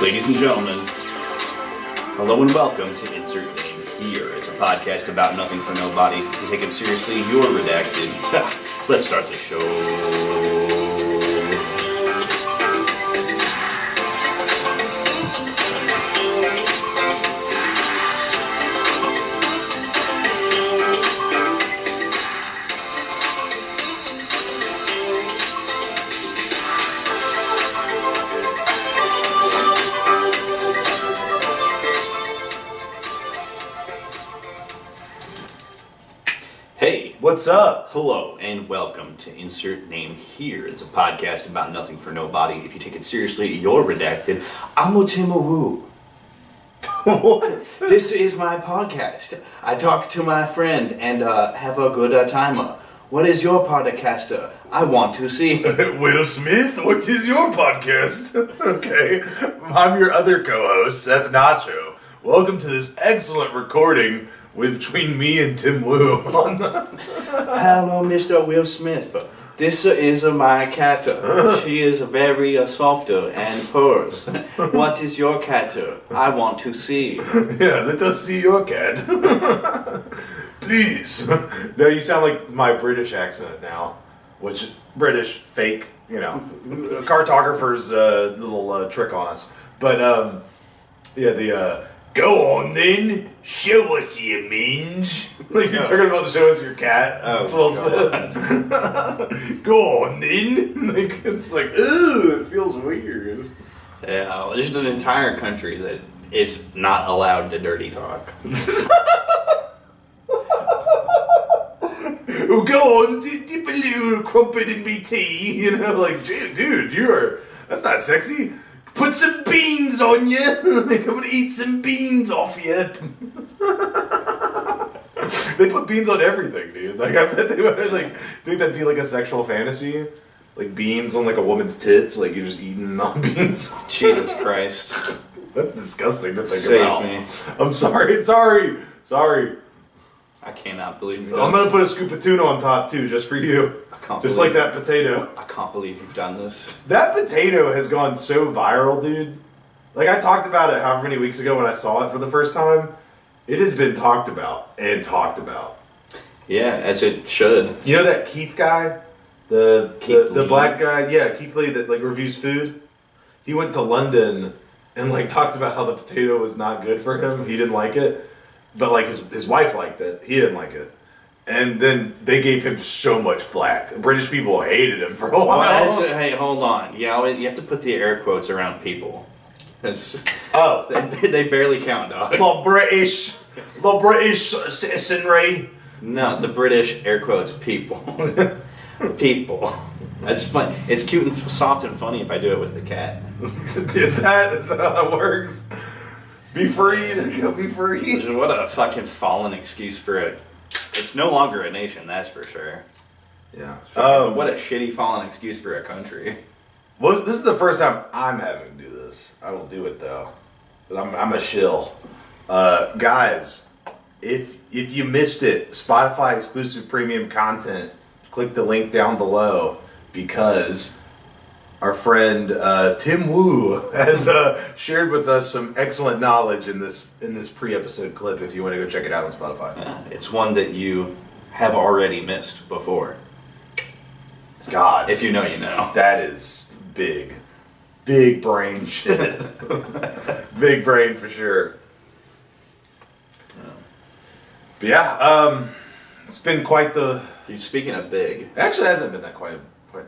Ladies and gentlemen, hello and welcome to Insert Name Here. It's a podcast about nothing for nobody. If you take it seriously, you're redacted. Let's start the show. Hey, what's up? Hello and welcome to Insert Name Here. It's a podcast about nothing for nobody. If you take it seriously, you're redacted. I'm Otima Woo. What? This is my podcast. I talk to my friend and have a good time. What is your podcaster? I want to see. Will Smith, what is your podcast? Okay, I'm your other co-host, Seth Nacho. Welcome to this excellent recording between me and Tim Wu. Hello, Mr. Will Smith. This is my cat. She is very soft and purrs. What is your cat? I want to see. Yeah, let us see your cat. Please. No, you sound like my British accent now, which British fake, you know, cartographer's little trick on us. But yeah, go on then, show us your mange. Like you're talking about show us your cat. That's Will Smith. Go on then. Like it's like, ooh, it feels weird. Yeah, there's an entire country that is not allowed to dirty talk. Oh, go on, dip a little crumpet in me tea. You know, like, dude, that's not sexy. Put some beans on you. Like, I'm gonna eat some beans off you. They put beans on everything, dude. Like, I bet they would, like, think that'd be like a sexual fantasy. Like beans on like a woman's tits. Like you're just eating on beans. Jesus Christ. That's disgusting to think Save about. me. I'm sorry. I cannot believe you. I'm gonna put a scoop of tuna on top too, just for you. Just like that potato. I can't believe you've done this. That potato has gone so viral, dude. Like, I talked about it however many weeks ago when I saw it for the first time. It has been talked about and talked about. Yeah, as it should. You know that Keith guy? The black guy? Yeah, Keith Lee that, like, reviews food? He went to London and, like, talked about how the potato was not good for him. He didn't like it. But, like, his wife liked it. He didn't like it. And then they gave him so much flack. British people hated him for a while. Well, hey, hold on. You have to put the air quotes around people. That's they barely count, dog. The British citizenry. No, the British air quotes people. People. That's fun. It's cute and soft and funny if I do it with the cat. Is that how that works? Be free. Be free. What a fucking fallen excuse for it. It's no longer a nation, that's for sure. Yeah. What a shitty fallen excuse for a country. Well, this is the first time I'm having to do this. I will do it though. I'm a shill. Guys, if you missed it, Spotify exclusive premium content, click the link down below because our friend Tim Wu has shared with us some excellent knowledge in this pre-episode clip. If you want to go check it out on Spotify, Yeah, it's one that you have already missed before. God, If you know, you know. that is big brain shit. Big brain for sure. But yeah, it's been quite the. Speaking of big, Actually, it hasn't been quite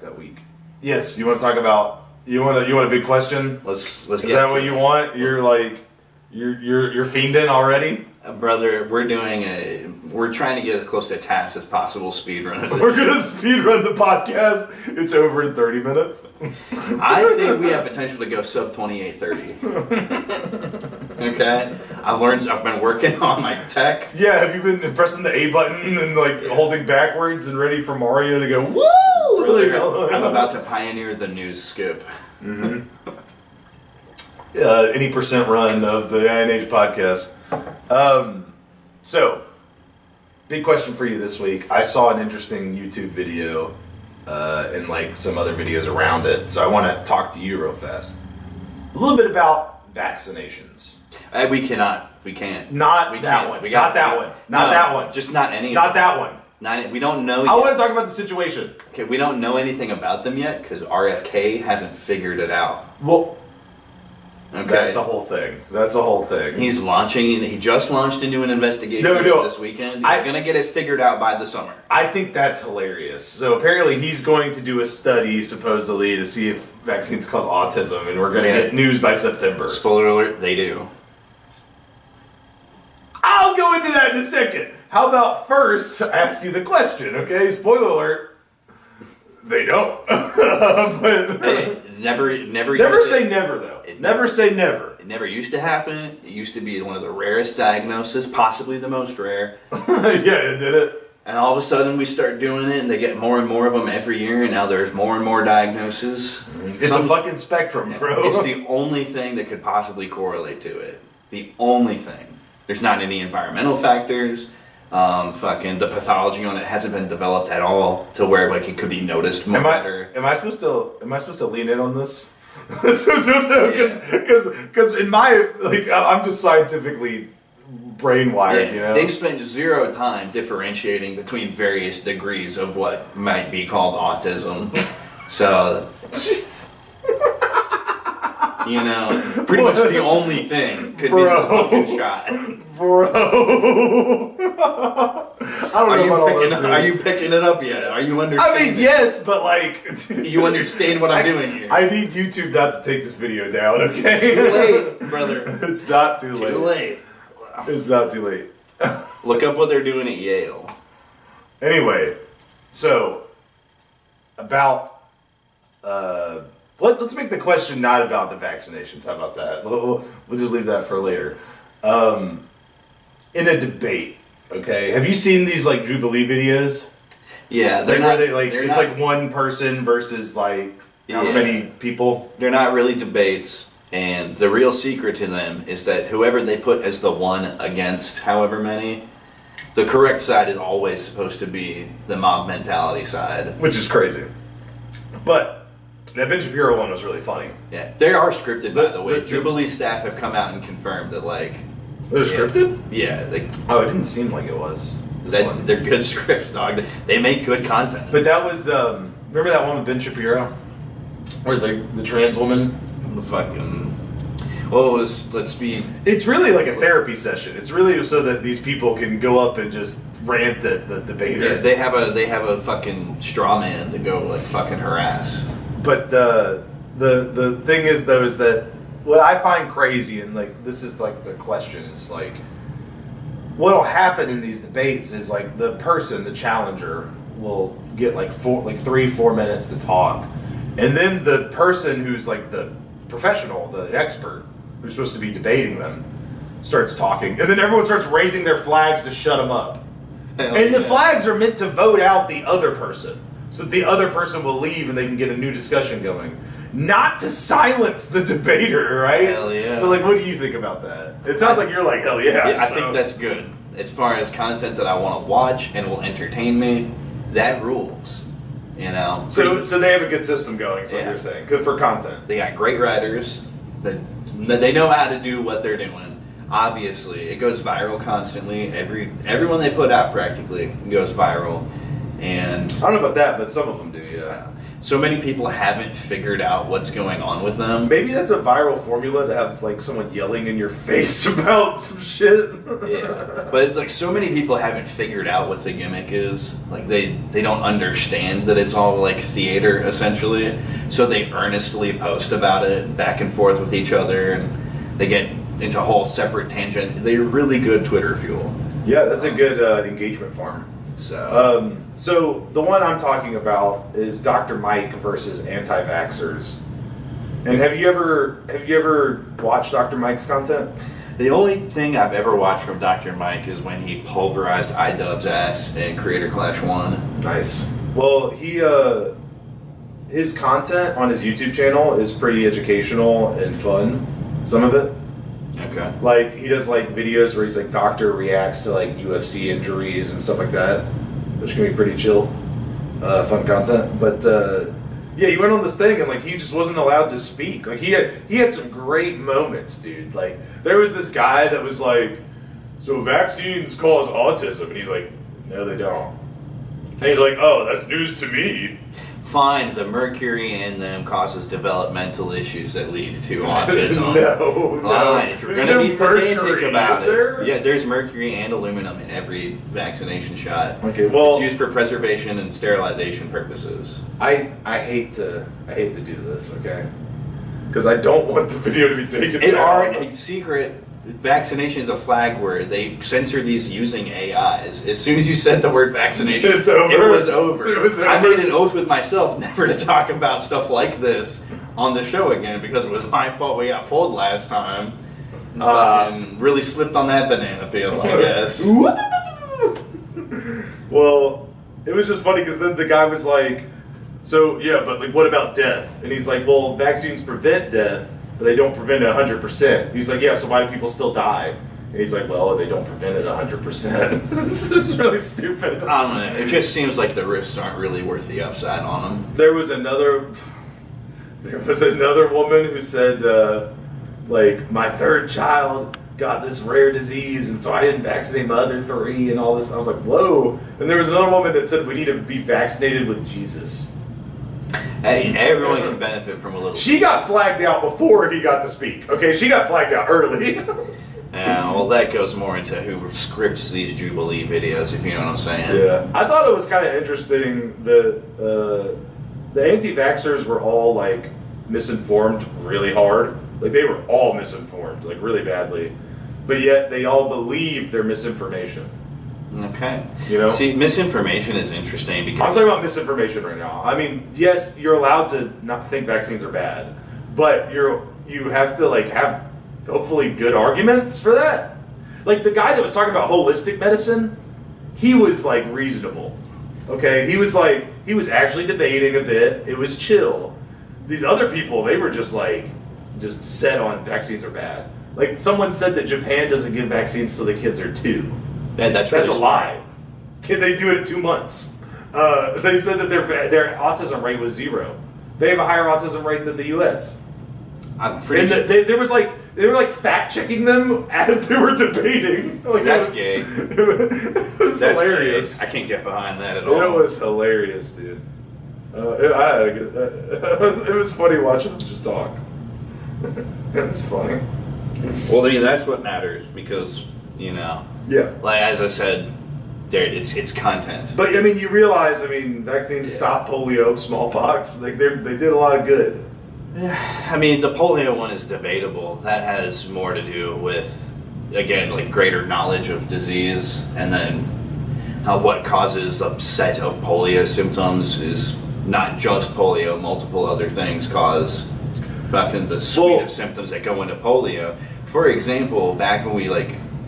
that week. Yes, you want to talk about you want a big question? let's Is get that to what you want? You're like you're fiending already? brother, we're trying to get as close to a task as possible speed run of We're this. gonna speed run the podcast. It's over in 30 minutes. I think we have potential to go sub 28:30. Okay? I've been working on my tech. Yeah, have you been pressing the A button and like holding backwards and ready for Mario to go woo? Brother, I'm about to pioneer the news skip. Any percent run of the INH podcast. So, big question for you this week. I saw an interesting YouTube video and like some other videos around it. So I want to talk to you real fast. A little bit about vaccinations. We cannot. We can't. Not we that can't. one. We Not got that one. Not that one. Just not any. Not that one. We don't know I yet. want to talk about the situation. Okay, we don't know anything about them yet because RFK hasn't figured it out. Well, okay. That's a whole thing. That's a whole thing. He just launched into an investigation this weekend. He's going to get it figured out by the summer. I think that's hilarious. So apparently he's going to do a study, supposedly, to see if vaccines cause autism, and we're going to get news by September. Spoiler alert, they do. I'll go into that in a second. How about first ask you the question, okay? Spoiler alert. They don't. But Never say never, though. Never say never. It never used to happen. It used to be one of the rarest diagnoses, possibly the most rare. Yeah, it did it. And all of a sudden we start doing it, and they get more and more of them every year, and now there's more and more diagnoses. It's a fucking spectrum, bro. It's the only thing that could possibly correlate to it. The only thing. There's not any environmental factors. The pathology on it hasn't been developed at all to where like it could be noticed more better. Am I supposed to lean in on this? Because in my I'm just scientifically brainwired. You know, they've spent zero time differentiating between various degrees of what might be called autism. So. You know, pretty much the only thing could be the fucking shot. Bro. Are you picking it up yet? Are you understanding? I mean, yes, but like... You understand what I'm doing here. I need YouTube not to take this video down, okay? Too late, brother. It's not too late. Too late. It's not too late. Look up what they're doing at Yale. Anyway, so, about... Let's make the question not about the vaccinations. How about that? We'll just leave that for later. In a debate, okay? Have you seen these like Jubilee videos? Yeah, it's like one person versus like how many people? They're not really debates, and the real secret to them is that whoever they put as the one against however many, the correct side is always supposed to be the mob mentality side, which is crazy, but. That Ben Shapiro one was really funny. Yeah, they are scripted, by the way. Jubilee staff have come out and confirmed that, like... They're scripted? Yeah. It didn't seem like it was. They're good scripts, dog. They make good content. But that was, remember that one with Ben Shapiro? Where the trans woman? The fucking... Well, let's be... It's really like a therapy session. It's really so that these people can go up and just rant at the debater. Yeah, they have a fucking straw man to go, like, fucking harass. But the thing is though is that what I find crazy, and like this is like the question, is like what'll happen in these debates is like the challenger will get like 3-4 minutes to talk, and then the person who's like the professional, the expert who's supposed to be debating them starts talking, and then everyone starts raising their flags to shut them up. The flags are meant to vote out the other person. So that the other person will leave and they can get a new discussion going. Not to silence the debater, right? Hell yeah. So, like, what do you think about that? It sounds like you're like, hell yeah. I think that's good. As far as content that I want to watch and will entertain me, that rules. You know? So they have a good system going, is what you're saying. Good for content. They got great writers. They know how to do what they're doing. Obviously, it goes viral constantly. Everyone they put out practically goes viral. And I don't know about that, but some of them do, yeah. So many people haven't figured out what's going on with them. Maybe that's a viral formula to have like someone yelling in your face about some shit. Yeah, but it's like so many people haven't figured out what the gimmick is. Like they don't understand that it's all like theater essentially. So they earnestly post about it back and forth with each other, and they get into a whole separate tangent. They're really good Twitter fuel. Yeah, that's a good engagement farm. So the one I'm talking about is Dr. Mike versus anti-vaxxers. And have you ever watched Dr. Mike's content? The only thing I've ever watched from Dr. Mike is when he pulverized iDubbbz's ass in Creator Clash 1. Nice. Well, his content on his YouTube channel is pretty educational and fun. Some of it. Okay. Like, he does, like, videos where he's, like, doctor reacts to, like, UFC injuries and stuff like that, which can be pretty chill, fun content. But Yeah, he went on this thing and like he just wasn't allowed to speak. Like he had some great moments, dude. Like there was this guy that was like, so vaccines cause autism, and he's like, no, they don't. And he's like, oh, that's news to me. Fine, the mercury in them causes developmental issues that lead to autism. No. Fine, if you're going to be pedantic about there? it. Yeah, there's mercury and aluminum in every vaccination shot. Okay, well, it's used for preservation and sterilization purposes. I hate to do this, okay? Because I don't want the video to be taken down. Our secret vaccination is a flag word. They censor these using AIs. As soon as you said the word vaccination, it's over. It was over. It was over. I made an oath with myself never to talk about stuff like this on the show again because it was my fault we got pulled last time. Fucking really slipped on that banana peel, I guess. Well, it was just funny because then the guy was like, so yeah, but like what about death? And he's like, well, vaccines prevent death, but they don't prevent it 100%. He's like, yeah, so why do people still die? And he's like, well, they don't prevent it 100%. It's really stupid. I don't know. It just seems like the risks aren't really worth the upside on them. There was another woman who said, like, my third child got this rare disease, and so I didn't vaccinate my other 3 and all this. I was like, whoa. And there was another woman that said we need to be vaccinated with Jesus. Hey, everyone can benefit from a little. She got flagged out before he got to speak. Okay, she got flagged out early. Yeah, well, that goes more into who scripts these Jubilee videos, if you know what I'm saying. Yeah, I thought it was kind of interesting that the anti-vaxxers were all like misinformed really hard. Like they were all misinformed, like really badly, but yet they all believe their misinformation. Okay. You know? See, misinformation is interesting because I'm talking about misinformation right now. I mean, yes, you're allowed to not think vaccines are bad, but you have to like have hopefully good arguments for that. Like the guy that was talking about holistic medicine, he was like reasonable. Okay, he was actually debating a bit. It was chill. These other people, they were just set on vaccines are bad. Like someone said that Japan doesn't give vaccines till the kids are 2. that's a really lie. They do it at 2 months. They said that their autism rate was 0. They have a higher autism rate than the U.S. I'm pretty sure. They were like fact checking them as they were debating. Like That's gay. It was That's hilarious. Gay. I can't get behind that at all. It was hilarious, dude. It was funny watching them just talk. It was funny. Well, I mean, that's what matters because Yeah. like as I said, it's content. But I mean, you realize, vaccines stop polio, smallpox. Like they did a lot of good. I mean, the polio one is debatable. That has more to do with, again, like greater knowledge of disease, and then what causes a set of polio symptoms is not just polio. Multiple other things cause fucking the suite of symptoms that go into polio. For example, back when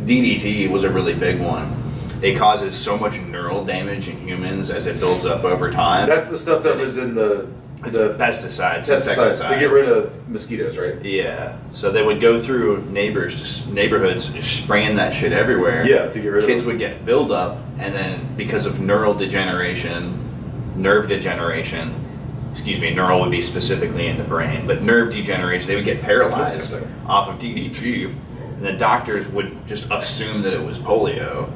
DDT was a really big one. It causes so much neural damage in humans as it builds up over time. That's the stuff that was in the pesticides to get rid of mosquitoes, right? Yeah. So they would go through neighborhoods, just spraying that shit everywhere. Yeah, to get rid of kids would get buildup, and then because of nerve degeneration, neural would be specifically in the brain, but nerve degeneration, they would get paralyzed off of DDT, and the doctors would just assume that it was polio.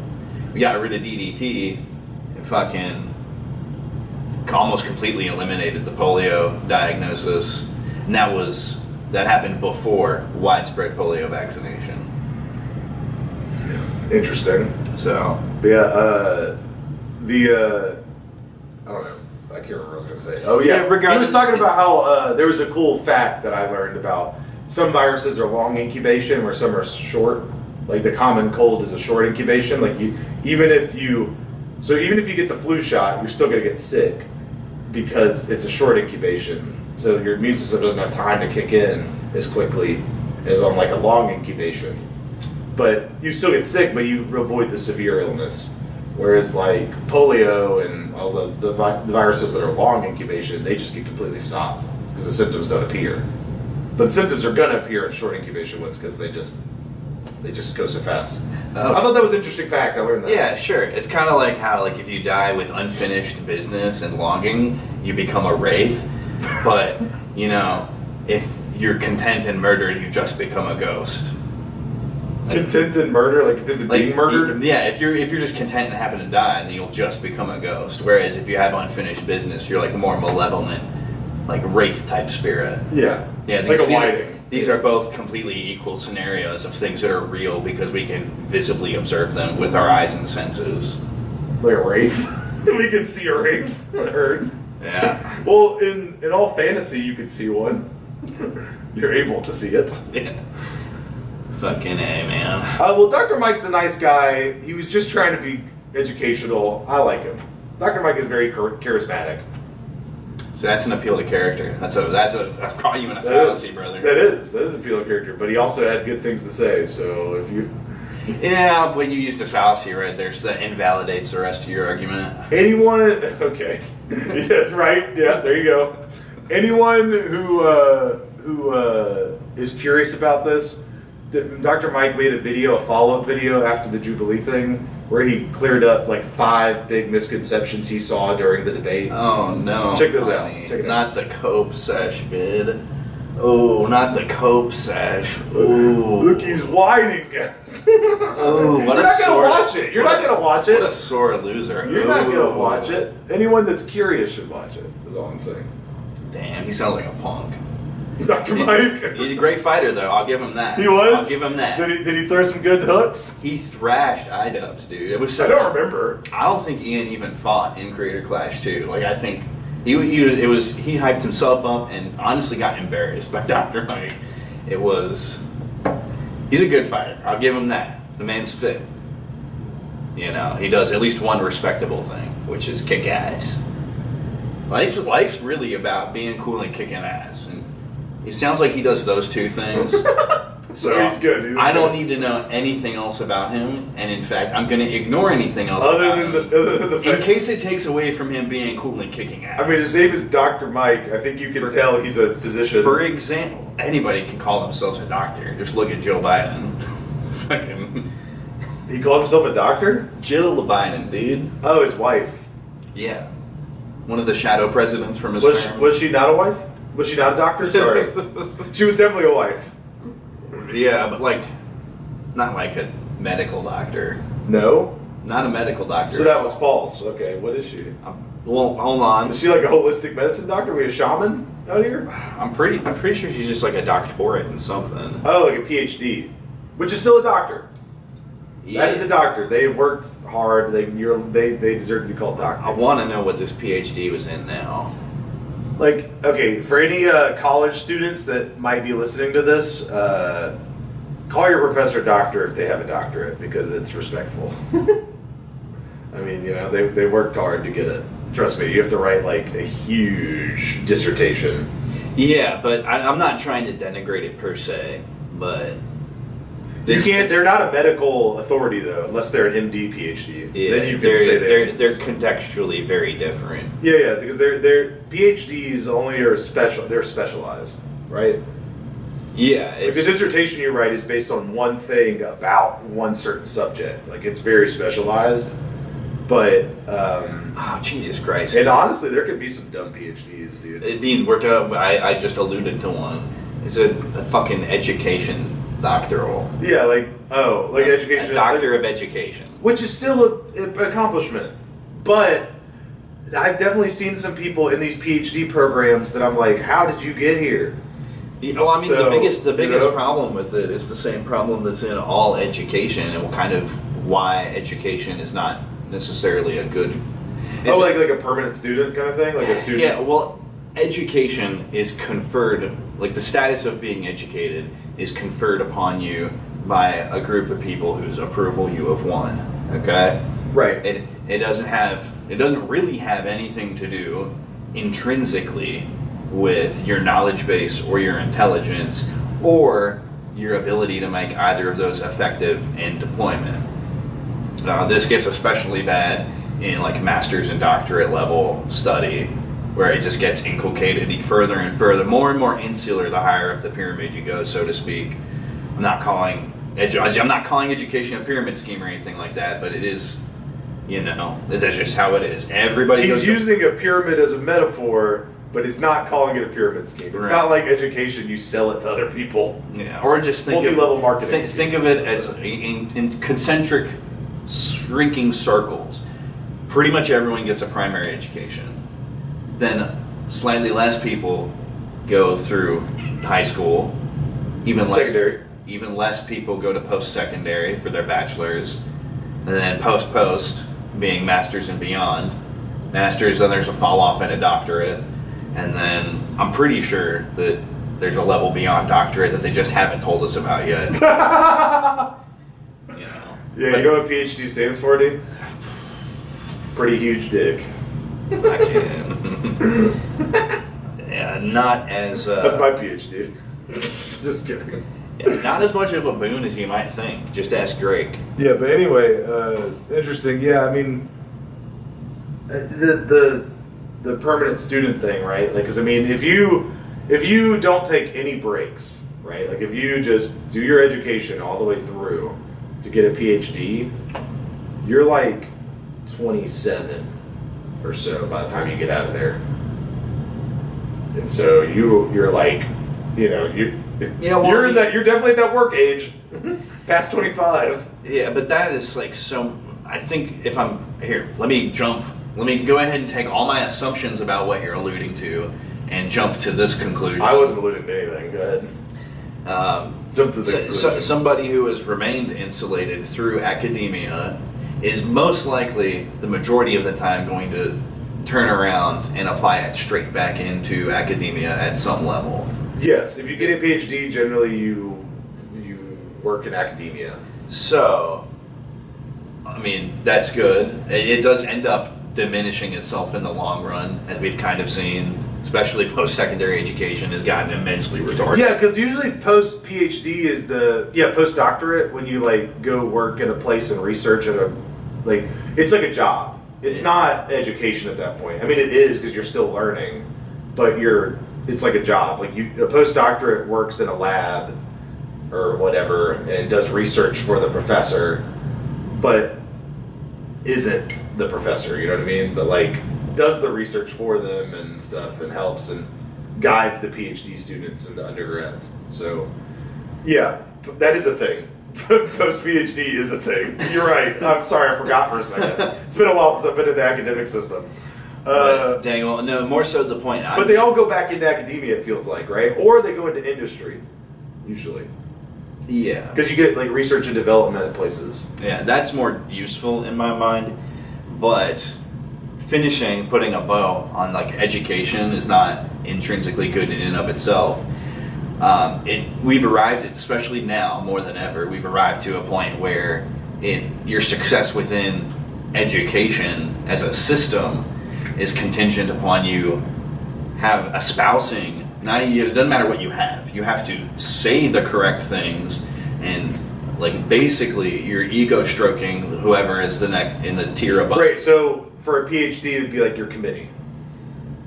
We got rid of DDT and fucking almost completely eliminated the polio diagnosis, and that happened before widespread polio vaccination. Interesting. So yeah, I don't know. I can't remember what I was going to say. Oh yeah, he was talking about how there was a cool fact that I learned about some viruses are long incubation, where some are short. Like the common cold is a short incubation. Like even if you get the flu shot, you're still going to get sick because it's a short incubation. So your immune system doesn't have time to kick in as quickly as on like a long incubation. But you still get sick, but you avoid the severe illness. Whereas like polio and all the viruses that are long incubation, they just get completely stopped because the symptoms don't appear. But the symptoms are going to appear in short incubation ones because they just go so fast. I thought that was an interesting fact. I learned that. Yeah, sure. It's kind of like how if you die with unfinished business and longing, you become a wraith. But, you know, if you're content and murdered, you just become a ghost. Content and murder, like content and being murdered? Yeah, if you're just content and happen to die, then you'll just become a ghost. Whereas if you have unfinished business, you're like a more malevolent, like wraith type spirit. Yeah. Yeah, like a whiting. These are both completely equal scenarios of things that are real because we can visibly observe them with our eyes and senses. Like a wraith. We can see a wraith. I heard. Yeah. Well, in all fantasy, you could see one. You're able to see it. Yeah. Fucking A, man. Well, Dr. Mike's a nice guy. He was just trying to be educational. I like him. Dr. Mike is very charismatic. So that's an appeal to character. I've caught you in a fallacy, brother. That is an appeal to character. But he also had good things to say. So if you, yeah, but you used a fallacy right there, so that invalidates the rest of your argument. Anyone, okay, yeah, right, yeah, there you go. Anyone who is curious about this, Dr. Mike made a follow-up video after the Jubilee thing, where he cleared up like 5 big misconceptions he saw during the debate. Oh no! Check this out. Check it out. Not the cope sesh, bid. Oh, not the cope sesh. Oh, look, he's whining, guys. Oh, what You're not gonna watch it. You're not gonna watch it. What a sore loser. You're not gonna watch it. Anyone that's curious should watch it. Is all I'm saying. Damn, he sounds like a punk. Dr. Mike. He's a great fighter, though. I'll give him that. He was. I'll give him that. Did he throw some good hooks? He thrashed iDubbbz, dude. It was so. I don't remember. I don't think Ian even fought in Creator Clash 2. Like, I think he hyped himself up and honestly got embarrassed by Dr. Mike. He's a good fighter. I'll give him that. The man's fit. You know, he does at least one respectable thing, which is kick ass. Life's really about being cool and kicking ass, and it sounds like he does those two things. So he's good. I don't need to know anything else about him, and in fact, I'm going to ignore anything else other than the in case it takes away from him being cool and kicking ass. I mean, his name is Dr. Mike. I think you can tell he's a physician. For example, anybody can call themselves a doctor. Just look at Joe Biden. Fucking. He called himself a doctor? Jill Biden, dude. Oh, his wife. Yeah. One of the shadow presidents from his Was she not a wife? Was she not a doctor? Sorry. She was definitely a wife. Yeah, but not like a medical doctor. No? Not a medical doctor. So that was false. Okay, what is she? Well, hold on. Is she like a holistic medicine doctor? Are we a shaman out here? I'm pretty sure she's just like a doctorate in something. Oh, like a PhD. Which is still a doctor. Yeah. That is a doctor. They worked hard. They deserve to be called doctor. I want to know what this PhD was in now. Like, okay, for any college students that might be listening to this, call your professor doctor if they have a doctorate, because it's respectful. I mean, you know, they worked hard to get it. Trust me, you have to write like a huge dissertation. Yeah, but I'm not trying to denigrate it per se, but you can't. They're not a medical authority though, unless they're an MD, PhD. Yeah, then you can say they're contextually very different. Yeah, because their PhDs only are special. They're specialized, right? Yeah, like the dissertation you write is based on one thing about one certain subject. Like it's very specialized, but oh Jesus Christ! And honestly, there could be some dumb PhDs, dude. It being worked out. I just alluded to one. It's a fucking education doctoral. Yeah, like education. A doctor of education, which is still an accomplishment. But I've definitely seen some people in these PhD programs that I'm like, how did you get here? Well, I mean, the biggest problem with it is the same problem that's in all education, and kind of why education is not necessarily a good. Like a permanent student kind of thing, like a student. Yeah, well, education is conferred, like the status of being educated is conferred upon you by a group of people whose approval you have won. Okay. Right. It doesn't really have anything to do intrinsically with your knowledge base or your intelligence or your ability to make either of those effective in deployment. This gets especially bad in like master's and doctorate level study, where it just gets inculcated further and further, more and more insular the higher up the pyramid you go, so to speak. I'm not calling education a pyramid scheme or anything like that, but it is, you know, that's just how it is. Everybody. He's using a pyramid as a metaphor, but it's not calling it a pyramid scheme. It's Right. not like education, you sell it to other people. Yeah, or just think Multi-level marketing. Think of it as in concentric, shrinking circles. Pretty much everyone gets a primary education. Then slightly less people go through high school. Secondary. Even less people go to post-secondary for their bachelor's. And then post being masters and beyond. Masters, then there's a fall off in a doctorate. And then I'm pretty sure that there's a level beyond doctorate that they just haven't told us about yet. You know. Yeah, you know what PhD stands for, dude? Pretty huge dick. I can. Yeah, not as. That's my PhD. Just kidding. Yeah, not as much of a boon as you might think. Just ask Drake. Yeah, but anyway, interesting. Yeah, I mean, the permanent student thing, right? Like, because I mean, if you don't take any breaks, right? Like, if you just do your education all the way through to get a PhD, you're like 27 or so by the time you get out of there. And so you're like, you know, you're definitely at that work age, past 25. Yeah, but that is like so. I think if I'm here, let me go ahead and take all my assumptions about what you're alluding to, and jump to this conclusion. I wasn't alluding to anything. Go ahead. Jump to the conclusion. Somebody who has remained insulated through academia is most likely the majority of the time going to turn around and apply it straight back into academia at some level. Yes, if you get a PhD, generally you work in academia. So, I mean, that's good. It does end up diminishing itself in the long run, as we've kind of seen, especially post-secondary education has gotten immensely retarded. Yeah, because usually post-PhD is post-doctorate when you like go work at a place and research at it's like a job. It's not education at that point. I mean, it is because you're still learning, but it's like a job. Like a postdoctorate works in a lab or whatever and does research for the professor, but isn't the professor, you know what I mean? But like does the research for them and stuff and helps and guides the PhD students and the undergrads. So yeah, that is a thing. Post PhD is a thing. You're right. I'm sorry, I forgot for a second. It's been a while since I've been in the academic system. Daniel, no, more so the point. But they all go back into academia, it feels like, right? Or they go into industry, usually. Yeah. Because you get like research and development at places. Yeah, that's more useful in my mind. But putting a bow on like education is not intrinsically good in and of itself. We've arrived, especially now more than ever, we've arrived to a point where your success within education as a system is contingent upon you espousing. It doesn't matter what you have. You have to say the correct things, and like basically you're ego stroking whoever is the next in the tier above. Right. So for a PhD, it'd be like your committee.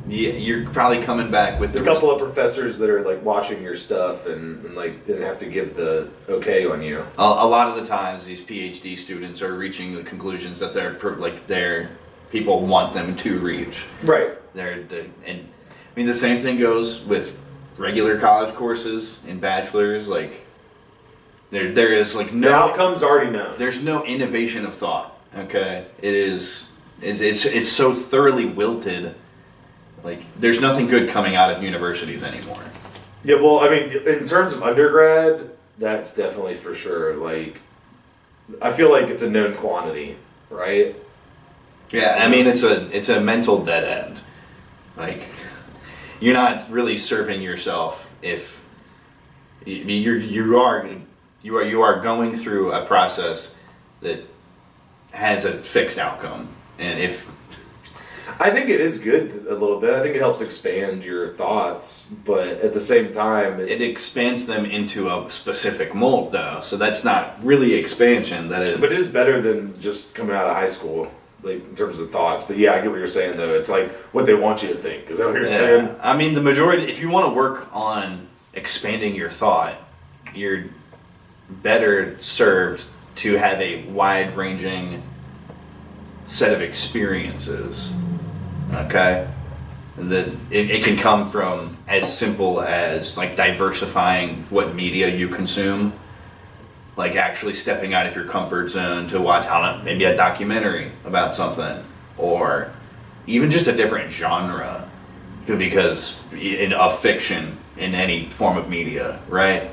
Yeah, you're probably coming back with a couple of professors that are like watching your stuff and have to give the okay on you. A lot of the times, these PhD students are reaching the conclusions that their people want them to reach. Right. The same thing goes with regular college courses and bachelors. Like there is like no the outcome's already known. There's no innovation of thought. Okay, it's so thoroughly wilted. Like, there's nothing good coming out of universities anymore. Yeah, well, I mean, in terms of undergrad, that's definitely for sure. Like, I feel like it's a known quantity, right? Yeah, I mean, it's a mental dead end. Like, you're not really serving yourself if you are going through a process that has a fixed outcome, and if I think it is good a little bit. I think it helps expand your thoughts, but at the same time... It expands them into a specific mold, though, so that's not really expansion. That is... But it is better than just coming out of high school, like in terms of thoughts. But yeah, I get what you're saying, though. It's like what they want you to think. Is that what you're saying? I mean, the majority... If you want to work on expanding your thought, you're better served to have a wide-ranging set of experiences. Okay? That it can come from as simple as like diversifying what media you consume, like actually stepping out of your comfort zone to watch, I don't know, maybe a documentary about something, or even just a different genre, because of fiction in any form of media, right?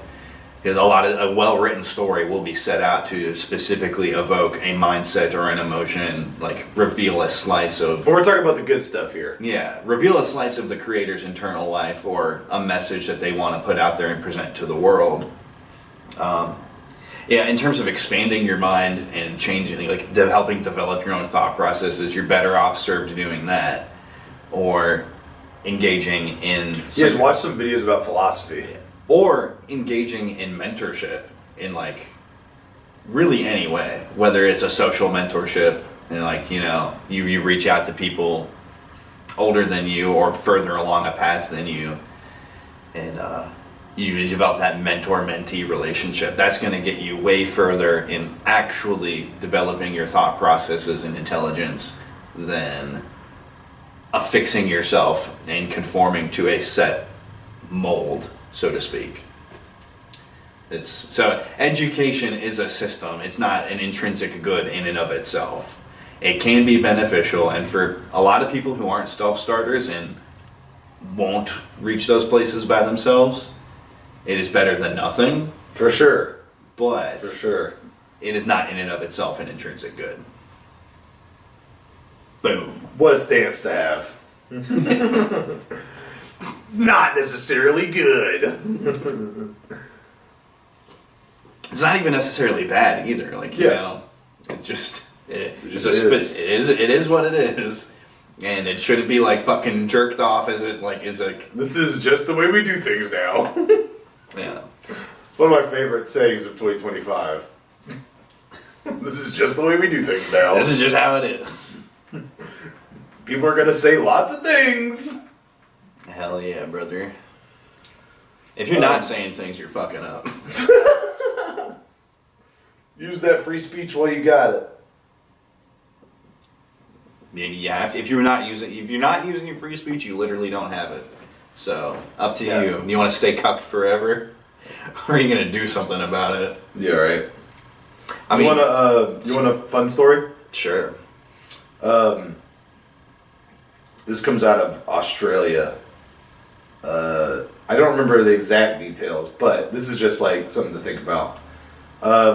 Because a well-written story will be set out to specifically evoke a mindset or an emotion, like reveal a slice of... But we're talking about the good stuff here. Yeah, reveal a slice of the creator's internal life or a message that they want to put out there and present to the world. Yeah, in terms of expanding your mind and changing, like helping develop your own thought processes, you're better off served doing that. Or engaging in... You guys watch some videos about philosophy. Or engaging in mentorship in like really any way, whether it's a social mentorship and like, you know, you reach out to people older than you or further along a path than you, and you develop that mentor-mentee relationship. That's going to get you way further in actually developing your thought processes and intelligence than affixing yourself and conforming to a set mold, so to speak. So education is a system. It's not an intrinsic good in and of itself. It can be beneficial, and for a lot of people who aren't self-starters and won't reach those places by themselves, it is better than nothing. For sure. But for sure, it is not in and of itself an intrinsic good. Boom. What a stance to have. Not necessarily good. It's not even necessarily bad either. Like, you know, it just it is what it is, and it shouldn't be like fucking jerked off as it like is a. This is just the way we do things now. Yeah. It's one of my favorite sayings of 2025. This is just the way we do things now. This is just how it is. People are gonna say lots of things. Hell yeah, brother. If you're not saying things, you're fucking up. Use that free speech while you got it. Maybe you have to. If you're not using your free speech, you literally don't have it. So up to you. You want to stay cucked forever, or are you gonna do something about it? Yeah, right. I mean, you want a fun story? Sure. This comes out of Australia. I don't remember the exact details, but this is just like something to think about.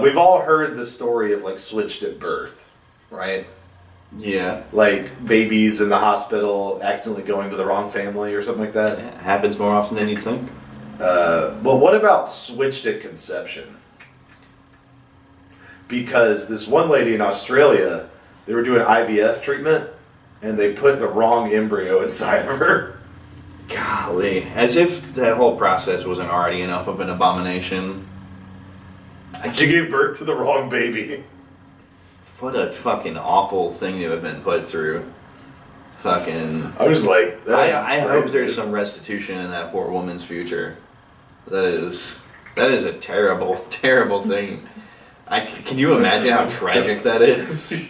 We've all heard the story of like switched at birth, right? Yeah. Like babies in the hospital accidentally going to the wrong family or something like that. Yeah, it happens more often than you think. Well, what about switched at conception? Because this one lady in Australia, they were doing IVF treatment, and they put the wrong embryo inside of her. Golly. As if that whole process wasn't already enough of an abomination. She gave birth to the wrong baby. What a fucking awful thing to have been put through. Fucking... I was like... I hope there's some restitution in that poor woman's future. That is a terrible, terrible thing. Can you imagine how tragic that is?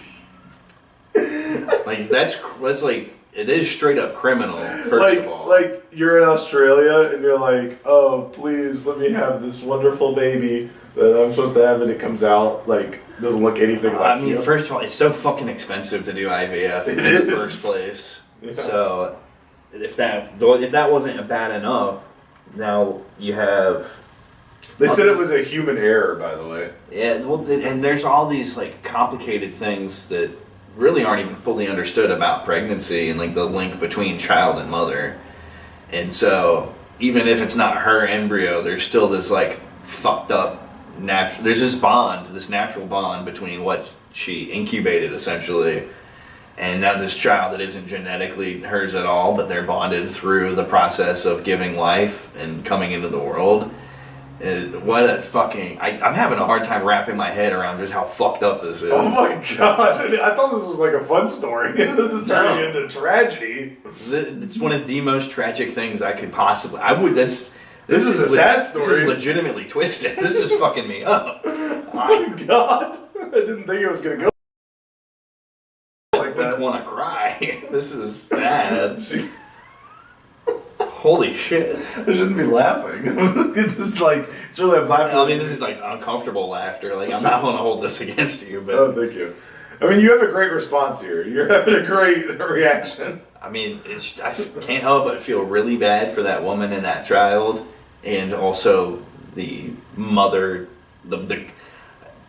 Like, that's like... It is straight up criminal, first of all. Like, you're in Australia, and you're like, oh, please, let me have this wonderful baby that I'm supposed to have, and it comes out, like, doesn't look anything like you. First of all, it's so fucking expensive to do IVF in the first place. Yeah. So, if that wasn't bad enough, now you have... They said it was a human error, by the way. Yeah, well, and there's all these, like, complicated things that really aren't even fully understood about pregnancy and like the link between child and mother. And so even if it's not her embryo, there's still this like fucked up there's this natural bond between what she incubated essentially and now this child that isn't genetically hers at all, but they're bonded through the process of giving life and coming into the world. What a fucking... I'm having a hard time wrapping my head around just how fucked up this is. Oh my god, I thought this was like a fun story. This is turning into tragedy. It's one of the most tragic things I could possibly... This is a sad story. This is legitimately twisted. This is fucking me up. Oh my god. I didn't think it was going to go like that. I want to cry. This is bad. Holy shit. I shouldn't be laughing. It's really, I'm laughing. I mean, this is like uncomfortable laughter. Like, I'm not going to hold this against you, but... Oh, thank you. I mean, you have a great response here. You're having a great reaction. I mean, I can't help but feel really bad for that woman and that child, and also the mother, the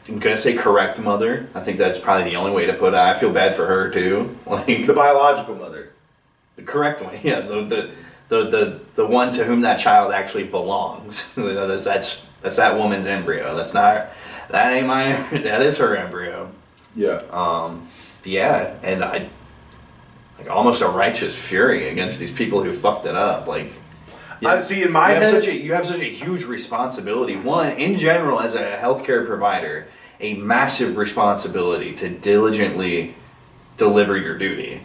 I'm gonna say correct mother. I think that's probably the only way to put it. I feel bad for her too. Like the biological mother. The correct one, yeah. The one to whom that child actually belongs. That's that woman's embryo. That is her embryo. Yeah. Yeah, and I like almost a righteous fury against these people who fucked it up. Like, I see in my head, you have such a huge responsibility. One, in general, as a healthcare provider, a massive responsibility to diligently deliver your duty.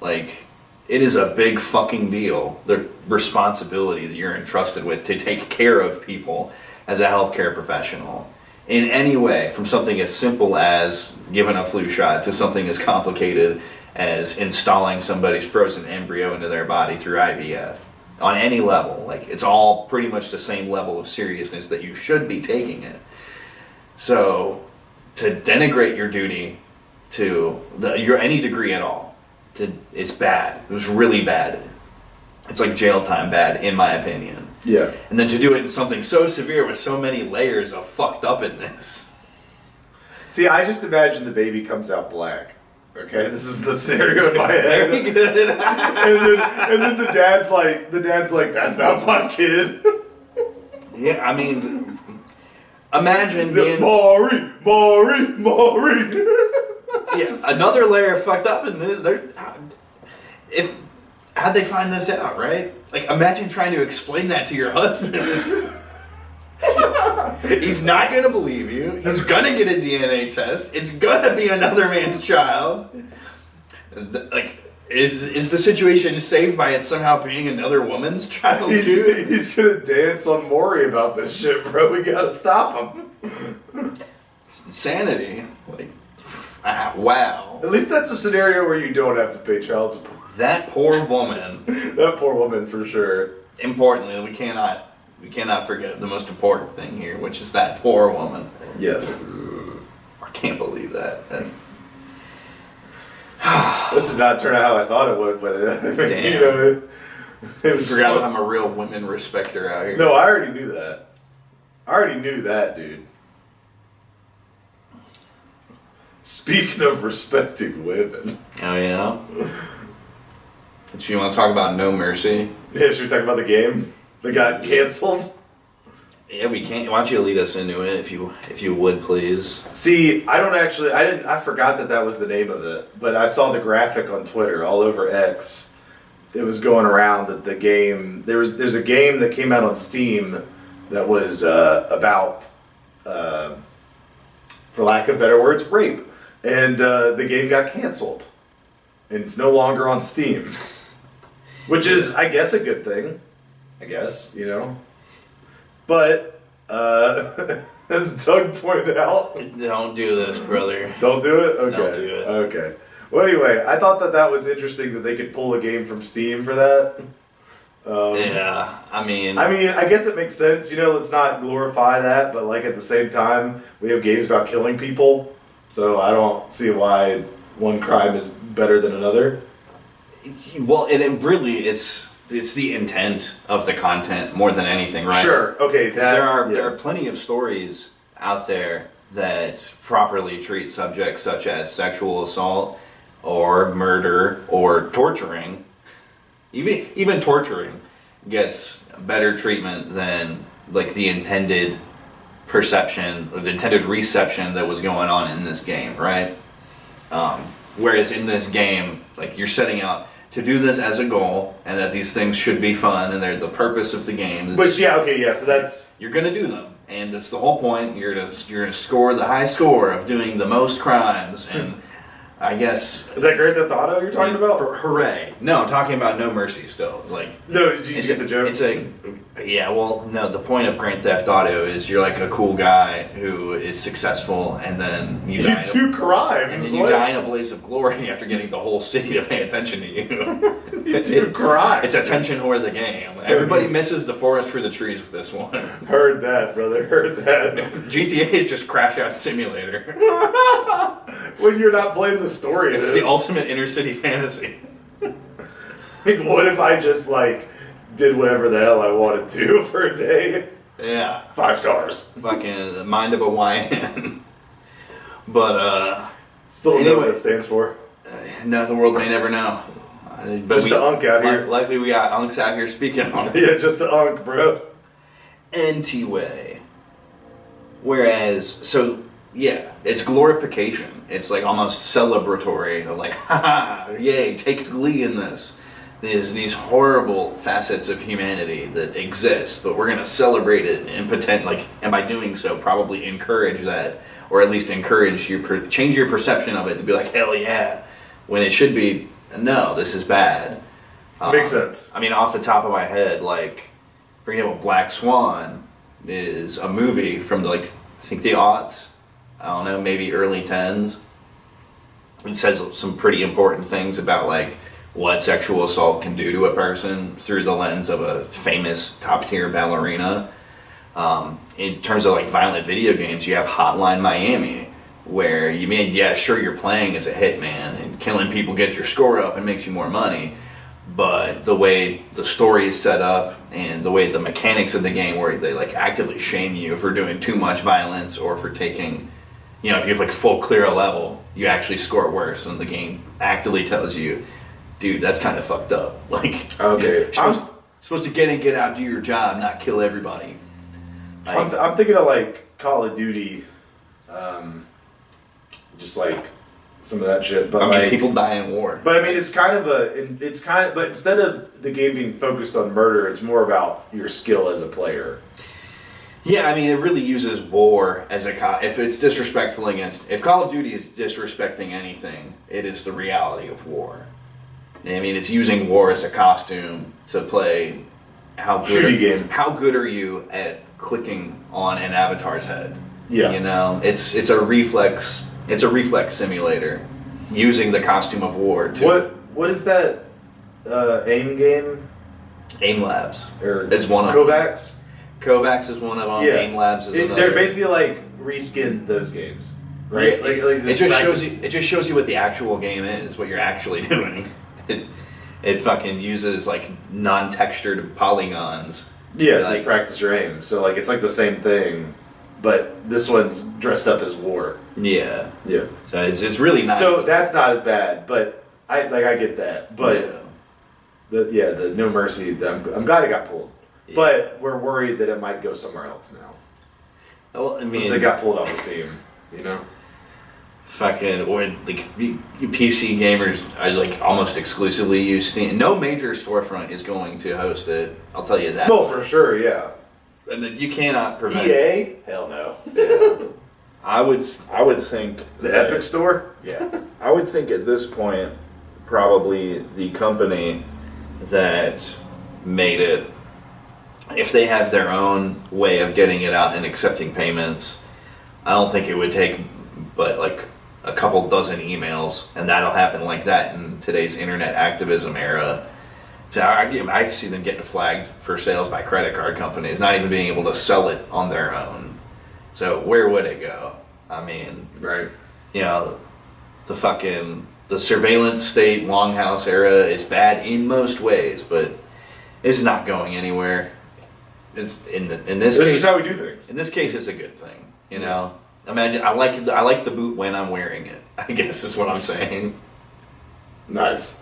Like, it is a big fucking deal. The responsibility that you're entrusted with to take care of people as a healthcare professional. In any way, from something as simple as giving a flu shot to something as complicated as installing somebody's frozen embryo into their body through IVF. On any level, like, it's all pretty much the same level of seriousness that you should be taking it. So, to denigrate your duty to any degree at all, it's bad. It was really bad. It's like jail time bad, in my opinion. Yeah. And then to do it in something so severe with so many layers of fucked upness. See, I just imagine the baby comes out black. Okay, this is the scenario in my head. Very good. and then the dad's like, that's not my kid. Yeah, I mean, imagine being Maury. Yeah, another layer of fucked up in this. How'd they find this out, right? Like, imagine trying to explain that to your husband. He's not gonna believe you. He's gonna get a DNA test. It's gonna be another man's child. Like, is the situation saved by it somehow being another woman's child too? He's gonna dance on Maury about this shit, bro. We gotta stop him. It's insanity. Like, wow. At least that's a scenario where you don't have to pay child support. That poor woman. That poor woman, for sure. Importantly, we cannot forget the most important thing here, which is that poor woman. Yes. I can't believe that. This did not turn out how I thought it would, but damn. You know, it was. Forgot that I'm a real women respecter out here. No, I already knew that. I already knew that, dude. Speaking of respecting women. Oh yeah. So you want to talk about No Mercy? Yeah, should we talk about the game that got canceled? Yeah, we can. Why don't you lead us into it, if you would, please? See, I forgot that was the name of it, but I saw the graphic on Twitter all over X. It was going around that the game, there's a game that came out on Steam that was about, for lack of better words, rape. And the game got canceled. And it's no longer on Steam. Which is, I guess, a good thing. I guess, you know. But, as Doug pointed out... Don't do this, brother. Don't do it? Okay. Don't do it. Okay. Well, anyway, I thought that was interesting that they could pull a game from Steam for that. Yeah, I mean, I guess it makes sense. You know, let's not glorify that, but, like, at the same time, we have games about killing people. So I don't see why one crime is better than another. Well, it's the intent of the content more than anything, right? Sure. Okay. There are plenty of stories out there that properly treat subjects such as sexual assault or murder or torturing. Even torturing gets better treatment than like the intended perception or the intended reception that was going on in this game, right? Whereas in this game, like, you're setting out to do this as a goal, and that these things should be fun, and they're the purpose of the game. But yeah, okay, yeah. So that's you're gonna do them, and that's the whole point. You're gonna score the high score of doing the most crimes, and I guess. Is that Grand Theft Auto you're talking about? Hooray! No, I'm talking about No Mercy still. It's like no, did you get the joke? Yeah. Well, no. The point of Grand Theft Auto is you're like a cool guy who is successful, and then you do crimes, and then you die in a blaze of glory after getting the whole city to pay attention to you. You do crimes. It's attention whore the game. Everybody misses the forest for the trees with this one. Heard that, brother. Heard that. GTA is just crash out simulator. When you're not playing the story, It's the ultimate inner city fantasy. Like, what if I just did whatever the hell I wanted to for a day? Yeah. 5 stars. Fucking the mind of a YN. But, still don't know what that stands for. No, the world may never know. But just the unk out here. Likely we got unks out here speaking on it. Yeah, just the unk, bro. Anyway. Whereas, so, yeah, it's glorification. It's like almost celebratory. Of like, haha, yay, take glee in this. There's these horrible facets of humanity that exist, but we're going to celebrate it and and by doing so, probably encourage that, or at least encourage change your perception of it to be like, hell yeah, when it should be, no, this is bad. Makes sense. I mean, off the top of my head, for example, Black Swan is a movie from I think the aughts. I don't know, maybe early 10s. It says some pretty important things about what sexual assault can do to a person through the lens of a famous top tier ballerina. In terms of violent video games, you have Hotline Miami, where you're playing as a hitman and killing people gets your score up and makes you more money. But the way the story is set up and the way the mechanics of the game where they actively shame you for doing too much violence or for taking, if you have full clear a level, you actually score worse, and the game actively tells you, dude, that's kind of fucked up. Okay, you're supposed to get out, do your job, not kill everybody. I'm thinking of Call of Duty, just some of that shit. But I mean, people die in war. But I mean, but instead of the game being focused on murder, it's more about your skill as a player. Yeah, I mean, it really uses war as if it's disrespectful if Call of Duty is disrespecting anything, it is the reality of war. I mean, it's using war as a costume to play how good are you at clicking on an avatar's head? Yeah. It's a reflex simulator using the costume of war to What is that AIM game? AIM Labs. Or is one of Kovacs? Kovacs is one of them. Yeah. AIM Labs is another. They're basically reskinned those games, right? Yeah, it just shows you what the actual game is, what you're actually doing. It fucking uses non-textured polygons. Yeah, to practice your aim. So it's the same thing, but this one's dressed up as war. Yeah. Yeah. So it's really not. So that's not as bad, but I get that. But the No Mercy. I'm glad it got pulled. Yeah. But we're worried that it might go somewhere else now. Well, I mean, since it got pulled off of Steam, Fucking, or PC gamers almost exclusively use Steam. No major storefront is going to host it. I'll tell you that. Well, for sure, yeah. And then you cannot prevent EA? Hell no. Yeah. I would think the Epic Store. Yeah, I would think at this point, probably the company that made it, if they have their own way of getting it out and accepting payments, I don't think it would take but a couple dozen emails, and that'll happen like that in today's internet activism era. So I see them getting flagged for sales by credit card companies, not even being able to sell it on their own. So where would it go? I mean, right? The surveillance state longhouse era is bad in most ways, but it's not going anywhere. It's in this case. This is how we do things. In this case, it's a good thing. Imagine I like the boot when I'm wearing it, I guess is what I'm saying. Nice.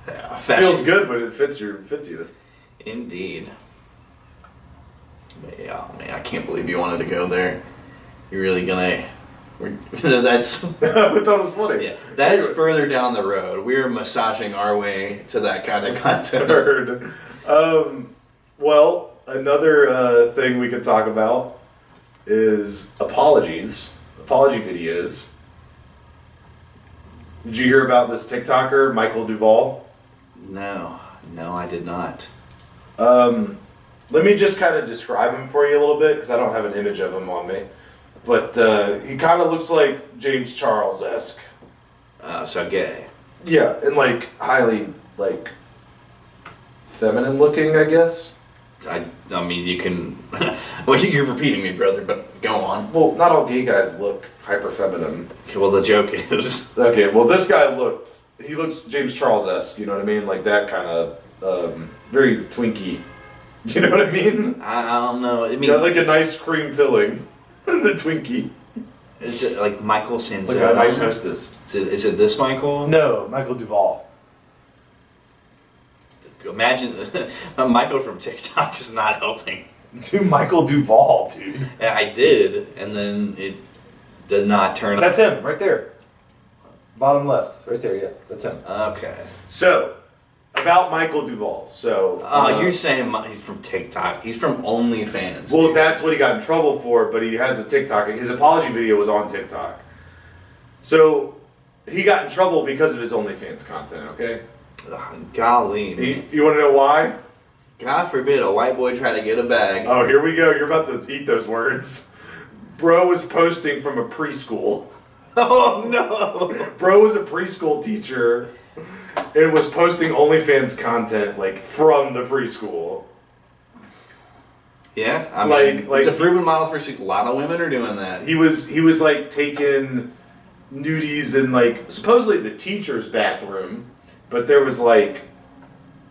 Yeah, feels good when it fits you. Indeed. But yeah, man, I can't believe you wanted to go there. You're really gonna. That's. I thought it was funny. Yeah, that is further down the road. We're massaging our way to that kind of content. Well, another thing we could talk about is apology videos. Did you hear about this TikToker, Michael Duvall? No, I did not. Let me just kind of describe him for you a little bit, because I don't have an image of him on me. But he kind of looks like James Charles-esque. So gay. Yeah, and like highly like feminine looking, I guess. I mean, you can. Well, you're repeating me, brother, but go on. Well, not all gay guys look hyper feminine. Okay, well, the joke is. Okay, well, this guy looks James Charles-esque, you know what I mean? Like that kind of very twinky. You know what I mean? I don't know. I mean, yeah, like a nice cream filling. The Twinkie. Is it like Michael Sanzone? Like a nice hostess. Is it this Michael? No, Michael Duvall. Imagine Michael from TikTok is not helping. Dude, Michael Duvall, dude. Yeah, I did, and then it did not turn. That's him, right there. Bottom left, right there. Yeah, that's him. Okay. So, about Michael Duvall. So. You're saying he's from TikTok? He's from OnlyFans. Well, that's what he got in trouble for, but he has a TikTok. His apology video was on TikTok. So, he got in trouble because of his OnlyFans content. Okay. Golly. You want to know why? God forbid a white boy try to get a bag. Oh, here we go. You're about to eat those words. Bro was posting from a preschool. Oh, no. Bro was a preschool teacher and was posting OnlyFans content, like, from the preschool. Yeah, I mean, it's a proven model for a lot of women are doing that. He was like, taking nudies in, like, supposedly the teacher's bathroom, but there was, like,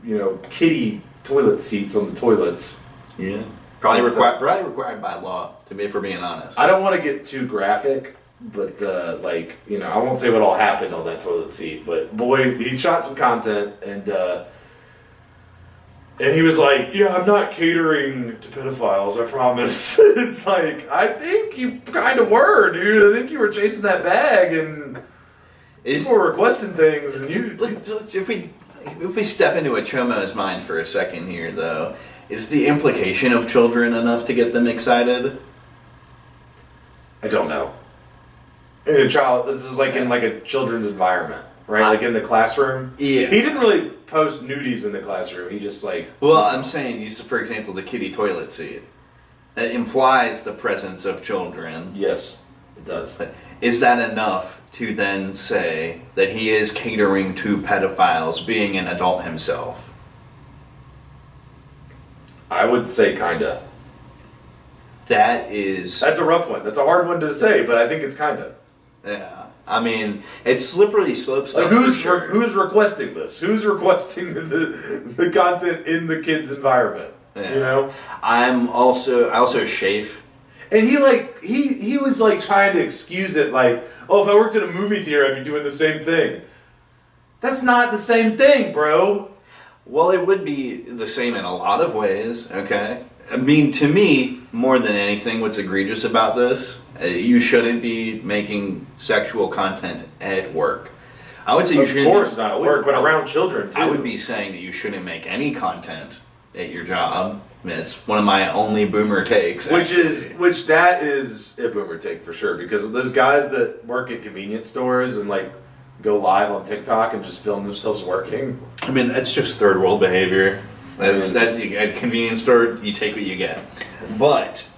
you know, kiddie toilet seats on the toilets. Yeah. Probably required by law, if we're being honest. I don't want to get too graphic, but, like, you know, I won't say what all happened on that toilet seat, but, boy, he shot some content, and he was like, yeah, I'm not catering to pedophiles, I promise. It's like, I think you kind of were, dude. I think you were chasing that bag, and people were requesting things, and you... If we step into a chomo's mind for a second here, though, is the implication of children enough to get them excited? I don't know. In a child, this is like in like a children's environment, right? Like in the classroom. Yeah. He didn't really post nudies in the classroom. He just like. Well, I'm saying, for example, the kiddie toilet seat. That implies the presence of children. Yes, it does. Is that enough to then say that he is catering to pedophiles, being an adult himself? I would say kinda. That's a rough one. That's a hard one to say, but I think it's kinda. Yeah. I mean, it's slippery slope stuff. Like who's requesting this? Who's requesting the content in the kid's environment? Yeah. You know? I also chafe. And he was like trying to excuse it, like, oh, if I worked at a movie theater, I'd be doing the same thing. That's not the same thing, bro. Well, it would be the same in a lot of ways, okay? I mean, to me, more than anything, what's egregious about this, you shouldn't be making sexual content at work. I would say you shouldn't. Of course not at work, but around children, too. I would be saying that you shouldn't make any content at your job. I mean, it's one of my only boomer takes. Which that is a boomer take for sure, because those guys that work at convenience stores and like go live on TikTok and just film themselves working. I mean, that's just third world behavior. That's at a convenience store, you take what you get. But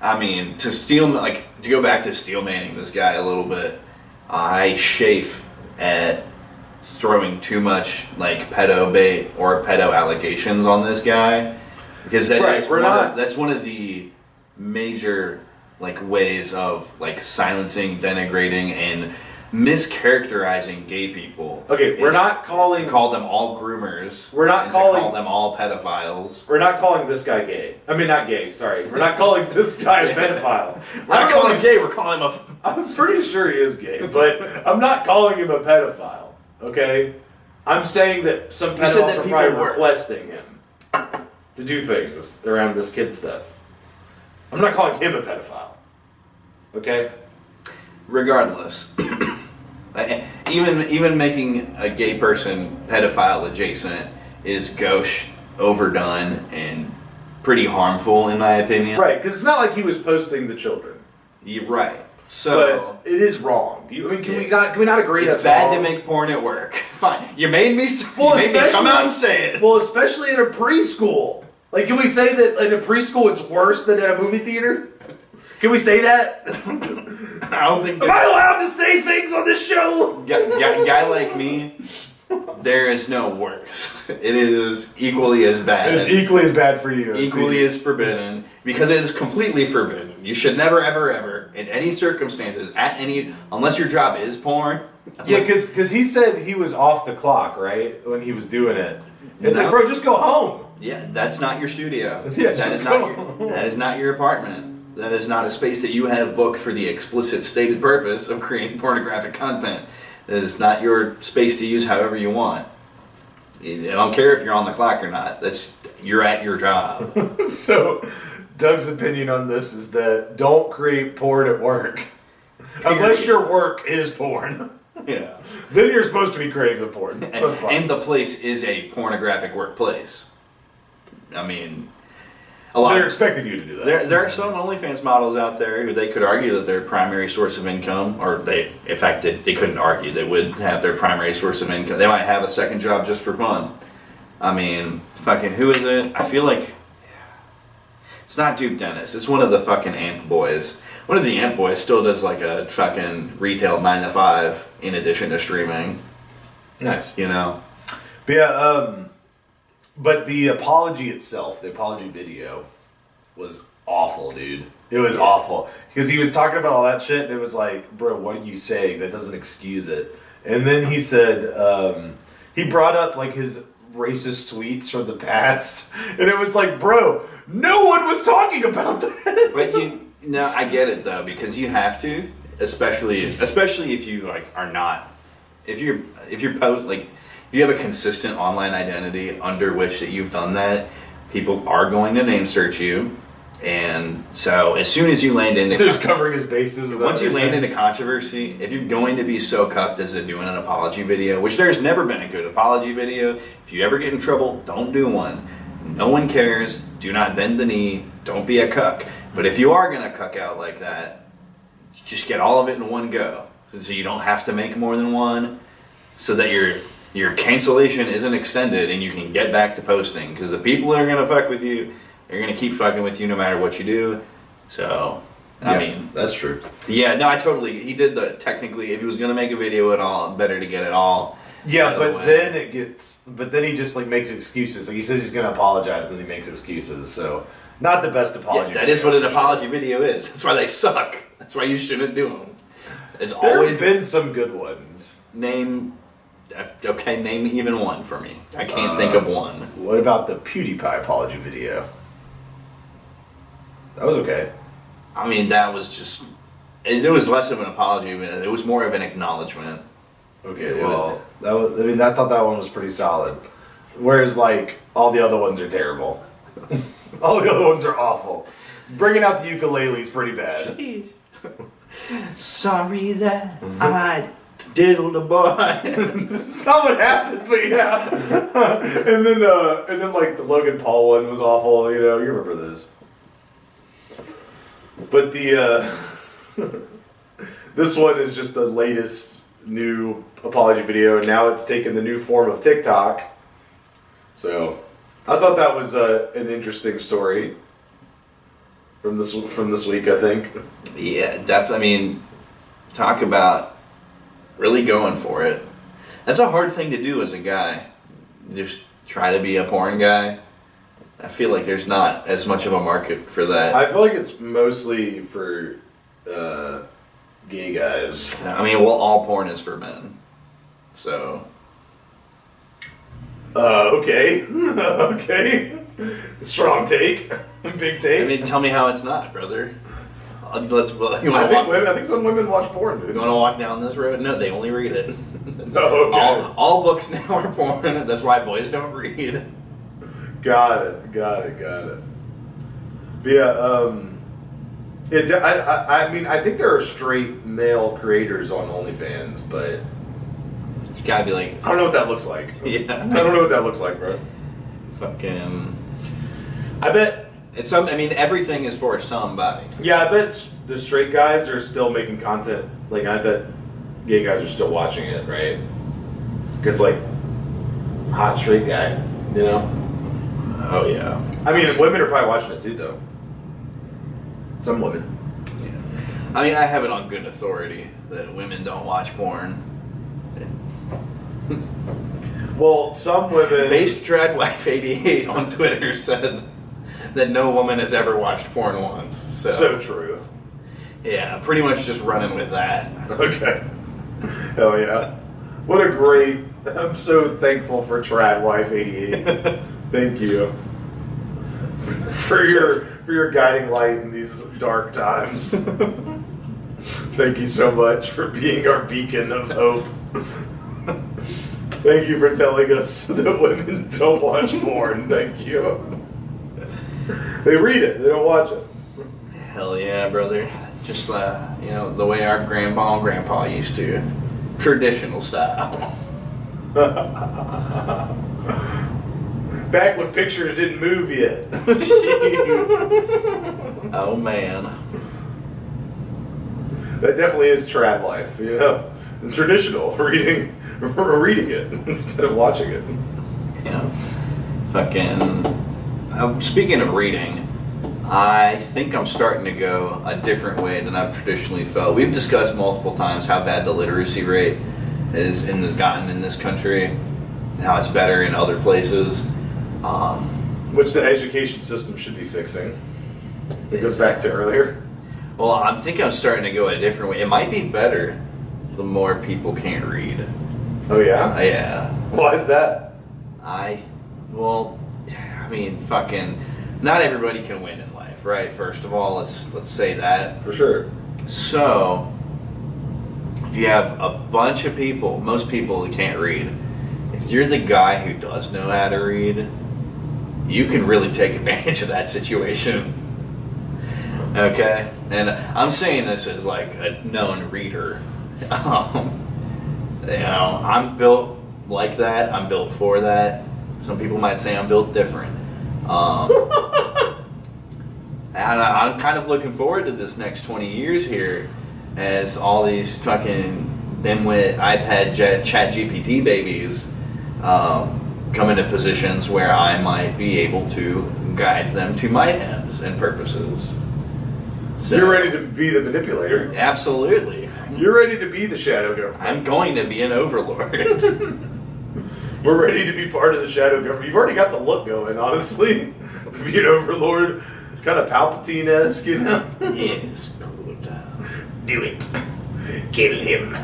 I mean, to go back to steel manning this guy a little bit, I chafe at throwing too much like pedo bait or pedo allegations on this guy, because that's one of the major like ways of like silencing, denigrating, and mischaracterizing gay people. Okay, we're not calling to call them all groomers. We're not calling to call them all pedophiles. We're not calling this guy gay. I mean, not gay. Sorry, we're not calling this guy a pedophile. We're not calling him gay. We're calling him a. I'm pretty sure he is gay, but I'm not calling him a pedophile. Okay, I'm saying that some pedophiles are probably requesting him to do things around this kid stuff. I'm not calling him a pedophile. Okay. Regardless, even making a gay person pedophile adjacent is gauche, overdone, and pretty harmful in my opinion. Right, because it's not like he was posting the children. You're right. So but it is wrong. Can we not agree it's that's bad wrong? to make porn at work? Fine. You made me. Well, you made me come out and say it. Well, especially in a preschool. Like, can we say that in a preschool it's worse than in a movie theater? Can we say that? I don't think. Am I allowed to say things on this show? Guy like me, there is no worse. It is equally as bad. It's equally as bad for you. Equally as forbidden, because it is completely forbidden. You should never, ever, ever, in any circumstances, unless your job is porn. Yeah, because he said he was off the clock, right, when he was doing it. It's No. like, bro, just go home. Yeah, that's not your studio. Yeah, That is not your apartment. That is not a space that you have booked for the explicit stated purpose of creating pornographic content. That is not your space to use however you want. I don't care if you're on the clock or not. You're at your job. So, Doug's opinion on this is that don't create porn at work. Unless your work is porn. Yeah. Then you're supposed to be creating the porn. That's fine. And the place is a pornographic workplace. I mean, they're expecting you to do that. There are some OnlyFans models out there who they could argue that their primary source of income, or they couldn't argue, they would have their primary source of income. They might have a second job just for fun. I mean, fucking, who is it? I feel like it's not Duke Dennis. It's one of the fucking Amp boys. One of the Amp boys still does like a fucking retail 9 to 5 in addition to streaming. Nice. You know? But yeah, but the apology itself, the apology video, was awful, dude. It was awful. Because he was talking about all that shit, and it was like, bro, what are you saying? That doesn't excuse it. And then he said, he brought up like his racist tweets from the past, and it was like, bro, no one was talking about that. But no, I get it though, because you have to, especially if you like are not, if you're post like. If you have a consistent online identity under which that you've done that, people are going to name search you, and so as soon as you land into so he's covering his bases. Once you land into controversy, if you're going to be so cucked as to doing an apology video, which there's never been a good apology video, if you ever get in trouble, don't do one. No one cares. Do not bend the knee. Don't be a cuck. But if you are gonna cuck out like that, just get all of it in one go, so you don't have to make more than one, so that your cancellation isn't extended and you can get back to posting, because the people that are going to fuck with you, they're going to keep fucking with you no matter what you do. So, I mean, that's true. Yeah, no, he did technically, if he was going to make a video at all, better to get it all. Yeah, but then he just like makes excuses. Like he says he's going to apologize, and then he makes excuses. So, not the best apology. Yeah, that is what an apology video is. That's why they suck. That's why you shouldn't do them. There's been some good ones. Name even one for me. I can't think of one. What about the PewDiePie apology video? That was okay. I mean, that was just... It was less of an apology, it was more of an acknowledgement. Okay, well, I thought that one was pretty solid. Whereas, like, all the other ones are terrible. All the other ones are awful. Bringing out the ukulele is pretty bad. Sorry that I diddled a boy. That's not what happened, but yeah. and then like the Logan Paul one was awful. You know, you remember this. But this one is just the latest new apology video, and now it's taken the new form of TikTok. So, I thought that was an interesting story from this week, I think. Yeah, definitely. I mean, talk about really going for it. That's a hard thing to do as a guy. Just try to be a porn guy. I feel like there's not as much of a market for that. I feel like it's mostly for gay guys. I mean, well, all porn is for men. So. Okay. Okay. Strong take. Big take. I mean, tell me how it's not, brother. I think some women watch porn, dude. You want to walk down this road? No, they only read it. Oh, okay. All books now are porn. That's why boys don't read. Got it. But yeah, I mean, I think there are straight male creators on OnlyFans, but You gotta be like, I don't know what that looks like. Yeah. I don't know what that looks like, bro. Fucking. I bet It's some. I mean, everything is for somebody. Yeah, I bet the straight guys are still making content. Like, I bet gay guys are still watching it, right? Because, like, hot straight guy, you know? Oh yeah. I mean, women are probably watching it too, though. Some women. Yeah. I mean, I have it on good authority that women don't watch porn. Well, some women. Based Tradwife 88 on Twitter said that no woman has ever watched porn once. So true. Yeah, pretty much just running with that. Okay. Hell yeah. What a great. I'm so thankful for Tradwife 88. Thank you. For your guiding light in these dark times. Thank you so much for being our beacon of hope. Thank you for telling us that women don't watch porn. Thank you. They read it, they don't watch it. Hell yeah, brother. Just, the way our grandpa and grandpa used to. Traditional style. Back when pictures didn't move yet. Oh, man. That definitely is trad life, you know? Traditional, reading it instead of watching it. You know, speaking of reading, I think I'm starting to go a different way than I've traditionally felt. We've discussed multiple times how bad the literacy rate is gotten in this country, and how it's better in other places. Which the education system should be fixing. It goes back to earlier. Well, I think I'm starting to go a different way. It might be better the more people can't read. Oh yeah? Yeah. Why is that? Not everybody can win in life, right? First of all, let's say that. For sure. So, if you have a bunch of people, most people that can't read, if you're the guy who does know how to read, you can really take advantage of that situation. Okay? And I'm saying this as like a known reader. I'm built like that. I'm built for that. Some people might say I'm built different. And I'm kind of looking forward to this next 20 years here as all these fucking dimwit iPad chat GPT babies come into positions where I might be able to guide them to my ends and purposes. So, you're ready to be the manipulator. Absolutely. You're ready to be the shadow government. I'm going to be an overlord. We're ready to be part of the shadow government. You've already got the look going, honestly, to be an overlord. Kind of Palpatine-esque, you know? Yes, good. Do it. Kill him.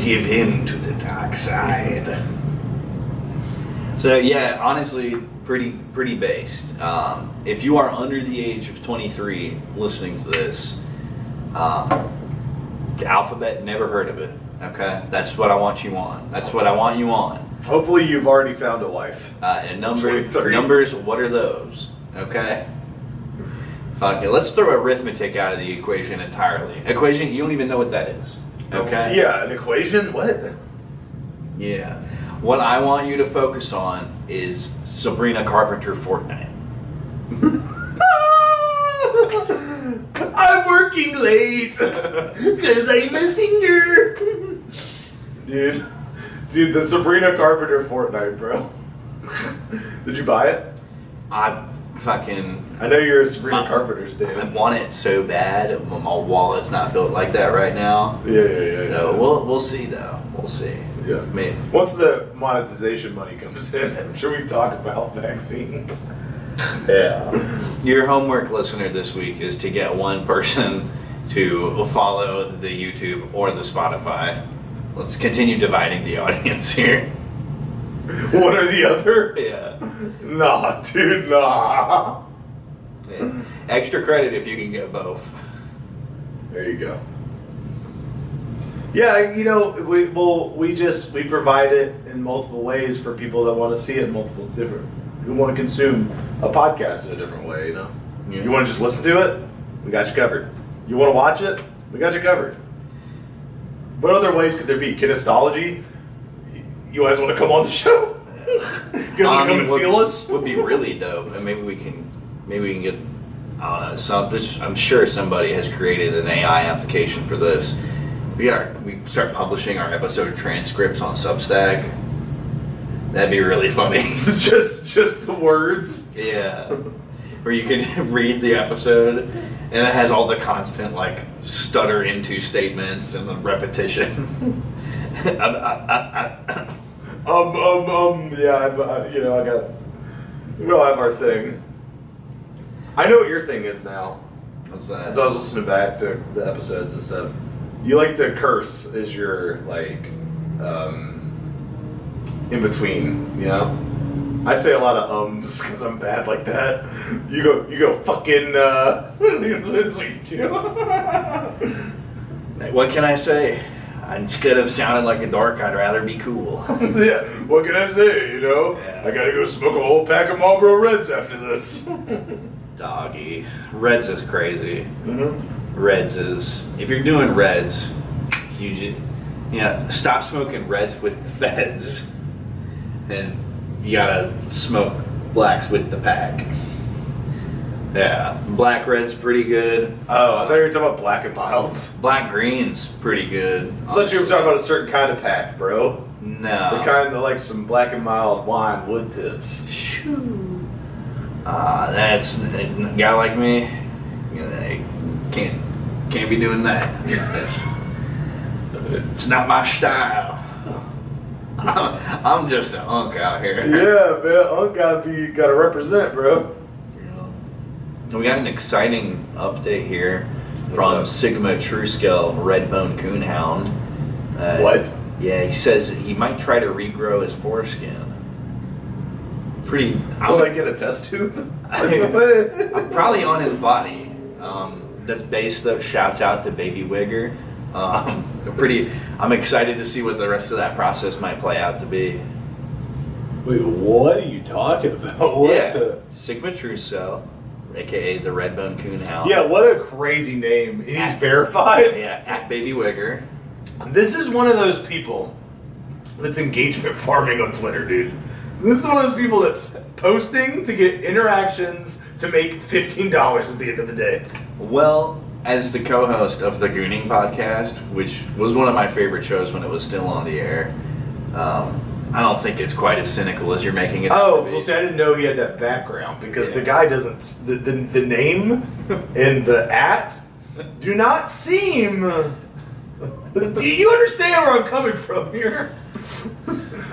Give him to the dark side. So yeah, honestly, pretty based. If you are under the age of 23 listening to this, the alphabet, never heard of it. Okay, that's what I want you on. That's what I want you on. Hopefully, you've already found a wife. And numbers. What are those? Okay. Fuck it. Let's throw arithmetic out of the equation entirely. Equation, you don't even know what that is. Okay. Yeah, an equation. What? Yeah. What I want you to focus on is Sabrina Carpenter Fortnite. I'm working late because I'm a singer. Dude, the Sabrina Carpenter Fortnite, bro. Did you buy it? I know you're a Sabrina Carpenter stan. I want it so bad. My wallet's not built like that right now. Yeah. So we'll see though. We'll see. Yeah. Maybe. Once the monetization money comes in, I'm sure we can talk about vaccines. Yeah. Your homework, listener, this week is to get one person to follow the YouTube or the Spotify. Let's continue dividing the audience here. One or the other? Yeah. Nah, dude, nah. Yeah. Extra credit if you can get both. There you go. Yeah, we provide it in multiple ways for people that want to see it in multiple different, who want to consume a podcast in a different way, you know? Yeah. You want to just listen to it? We got you covered. You want to watch it? We got you covered. What other ways could there be? Kinestology? You guys want to come on the show? You guys want to come and feel us? Would be really dope, and maybe we can get. I don't know. I'm sure somebody has created an AI application for this. We start publishing our episode transcripts on Substack. That'd be really funny. just the words. Yeah, where you can read the episode, and it has all the constant like stutter into statements and the repetition. Yeah, I got. We all have our thing. I know what your thing is now. What's that? So I was listening back to the episodes and stuff. You like to curse as your like in between, you know. I say a lot of ums because I'm bad like that. You go fucking. That's what you do. What can I say? Instead of sounding like a dork, I'd rather be cool. Yeah, what can I say, you know? Yeah. I gotta go smoke a whole pack of Marlboro Reds after this. Doggy. Reds is crazy. Mm-hmm. Reds is... If you're doing Reds, stop smoking Reds with the feds. And you gotta smoke blacks with the pack. Yeah, black red's pretty good. Oh, I thought you were talking about black and milds. Black green's pretty good. I thought you were talking about a certain kind of pack, bro. No. The kind that like some black and mild wine wood tips. Shoo. That's a guy like me. Can't be doing that. It's not my style. I'm just an unk out here. Yeah, man, unk gotta represent, bro. We got an exciting update here from Sigma TrueScale Redbone Coonhound. What? Yeah, he says he might try to regrow his foreskin. Will I get a test tube? Probably on his body. That's based though. Shouts out to Baby Wigger. I'm excited to see what the rest of that process might play out to be. Wait, what are you talking about? What Sigma TrueScale, aka the Redbone Coonhound. Yeah, what a crazy name. And he's verified? Yeah, at Baby Wigger. This is one of those people that's engagement farming on Twitter, dude. This is one of those people that's posting to get interactions to make $15 at the end of the day. Well, as the co-host of the Gooning podcast, which was one of my favorite shows when it was still on the air, I don't think it's quite as cynical as you're making it. Oh, well, see, I didn't know he had that background because the guy doesn't. The name and the at do not seem. Do you understand where I'm coming from here?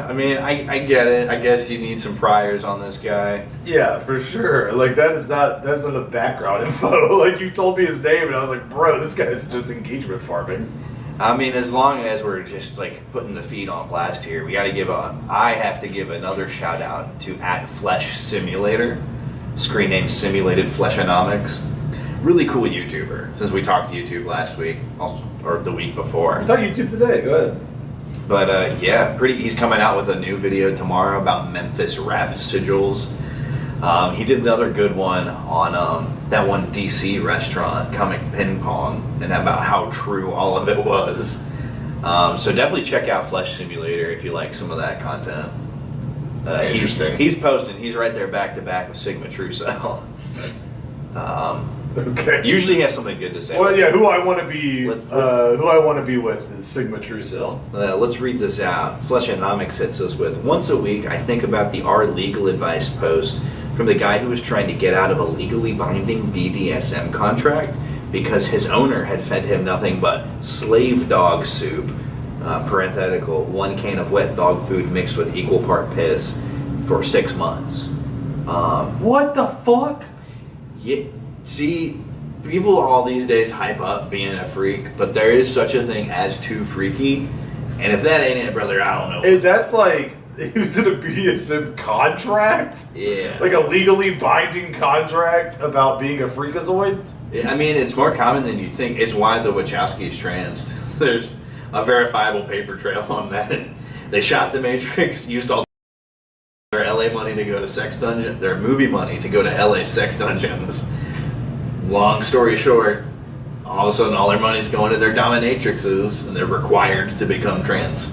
I mean, I get it. I guess you need some priors on this guy. Yeah, for sure. Like that's not a background info. Like you told me his name, and I was like, bro, this guy's just engagement farming. I mean, as long as we're just like putting the feet on blast here, I have to give another shout out to @FleshSimulator, screen name Simulated Fleshonomics. Really cool YouTuber. Since we talked to YouTube last week or the week before. I thought YouTube today. Go ahead. But he's coming out with a new video tomorrow about Memphis rap sigils. He did another good one on that one DC restaurant, Comic Ping Pong, and about how true all of it was. So definitely check out Flesh Simulator if you like some of that content. Interesting. He's posting. He's right there back to back with Sigma TrueScale. Okay. Usually he has something good to say. Well, yeah. Who I want to be with is Sigma TrueScale. Let's read this out. Fleshonomics hits us with, once a week I think about the Our Legal Advice post from the guy who was trying to get out of a legally binding BDSM contract because his owner had fed him nothing but slave dog soup, parenthetical, 1 can of wet dog food mixed with equal part piss for 6 months. What the fuck? Yeah, see, people all these days hype up being a freak, but there is such a thing as too freaky, and if that ain't it, brother, I don't know. And that's like, he was in a BDSM contract? Yeah. Like a legally binding contract about being a freakazoid? I mean, it's more common than you think. It's why the Wachowskis transed. There's a verifiable paper trail on that. They shot The Matrix, used all their LA money to go to sex dungeon, their movie money to go to LA sex dungeons. Long story short, all of a sudden all their money's going to their dominatrixes, and they're required to become trans.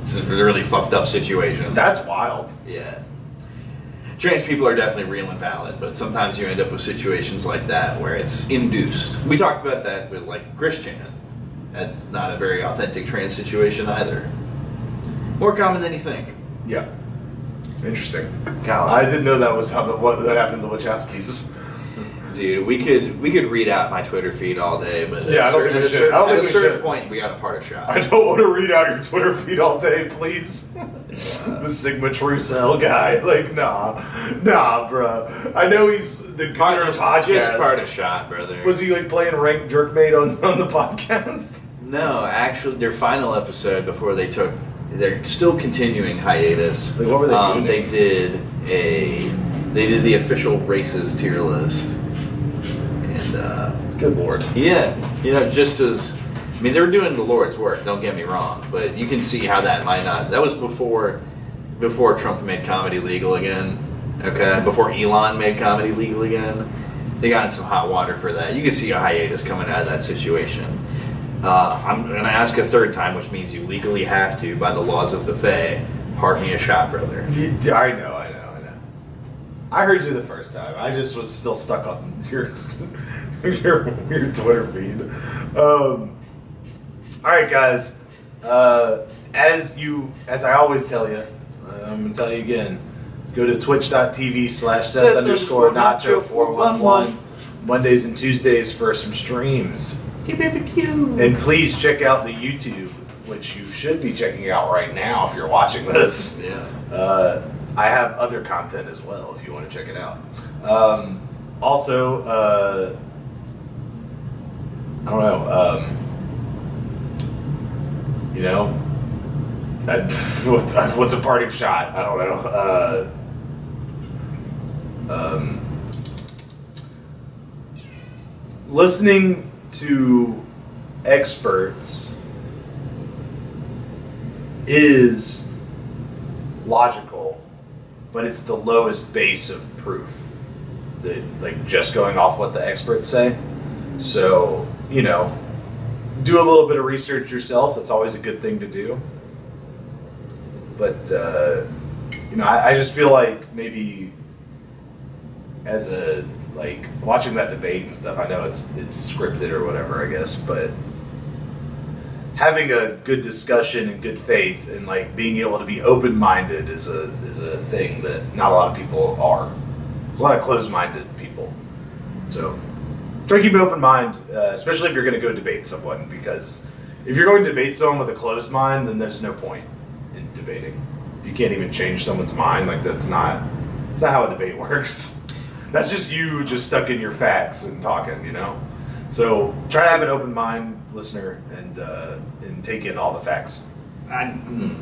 It's a really fucked up situation. That's wild. Yeah. Trans people are definitely real and valid, but sometimes you end up with situations like that where it's induced. We talked about that with like Christian. That's not a very authentic trans situation either. More common than you think. Yeah. Interesting. God. I didn't know that was what happened to the Wachowskis. Dude, we could read out my Twitter feed all day, but Yeah, I don't think we should. At a certain point, we got to part a shot. I don't want to read out your Twitter feed all day, please. The Sigma Trucell guy, like, nah, bro. I know he's the good podcast. Just part a shot, brother. Was he like playing ranked jerkmate on the podcast? No, actually, their final episode before they're still continuing hiatus. Like, what were they doing? They did the official races tier list. Good lord. Yeah, just as, I mean, they were doing the Lord's work, don't get me wrong, but you can see how that might not, that was before Trump made comedy legal again, okay? Before Elon made comedy legal again. They got in some hot water for that. You can see a hiatus coming out of that situation. I'm going to ask a third time, which means you legally have to, by the laws of the Fae, part me a shot, brother. I know. I heard you the first time. I just was still stuck on your Twitter feed. All right, guys. As I always tell you, I'm gonna tell you again. Go to twitch.tv/Seth_Nacho411 Mondays and Tuesdays for some streams. And please check out the YouTube, which you should be checking out right now if you're watching this. Yeah. I have other content as well if you want to check it out. Also, I don't know. What's a parting shot? I don't know. Listening to experts is logical, but it's the lowest base of proof. Like just going off what the experts say. So, do a little bit of research yourself. That's always a good thing to do. But, I just feel like maybe as watching that debate and stuff, I know it's scripted or whatever, I guess, but having a good discussion in good faith and being able to be open-minded is a thing that not a lot of people are. There's a lot of closed-minded people. So try to keep an open mind, especially if you're going to go debate someone, because if you're going to debate someone with a closed mind, then there's no point in debating. If you can't even change someone's mind, that's not how a debate works. That's just you just stuck in your facts and talking, So try to have an open mind, listener, and take in all the facts. I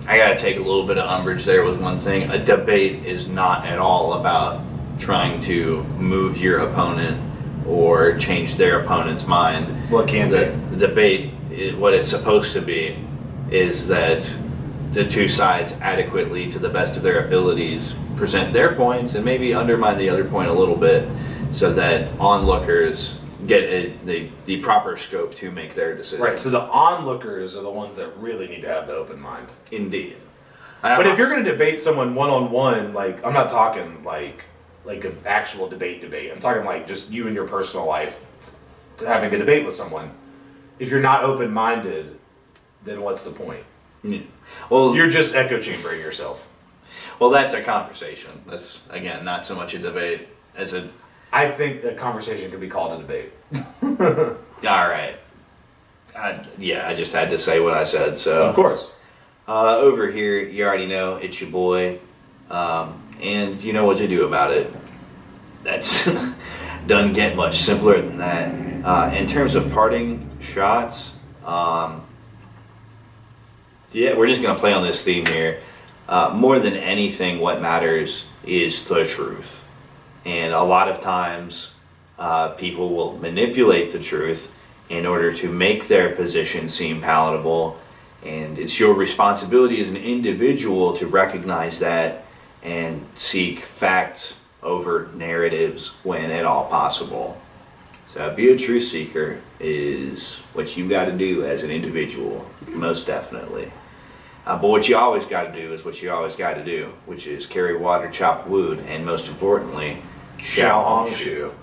got to take a little bit of umbrage there with one thing. A debate is not at all about trying to move your opponent or change their opponent's mind. Well, it can be. The debate, what it's supposed to be, is that the two sides adequately, to the best of their abilities, present their points and maybe undermine the other point a little bit so that onlookers get the proper scope to make their decision. Right, so the onlookers are the ones that really need to have the open mind. Indeed. But if you're going to debate someone one-on-one, I'm not talking like an actual debate. I'm talking just you in your personal life having a debate with someone. If you're not open-minded, then what's the point? Yeah. Well, you're just echo chambering yourself. Well, that's a conversation. That's, again, not so much a debate as a... I think a conversation could be called a debate. All right. I just had to say what I said, so... Of course. Over here, you already know, it's your boy, and you know what to do about it. That's doesn't get much simpler than that. In terms of parting shots, we're just going to play on this theme here. More than anything, what matters is the truth. And a lot of times, people will manipulate the truth in order to make their position seem palatable. And it's your responsibility as an individual to recognize that and seek facts over narratives when at all possible. So be a truth seeker is what you got to do as an individual, most definitely. But what you always got to do is what you always got to do, which is carry water, chop wood, and most importantly, Xiao Hong Shu.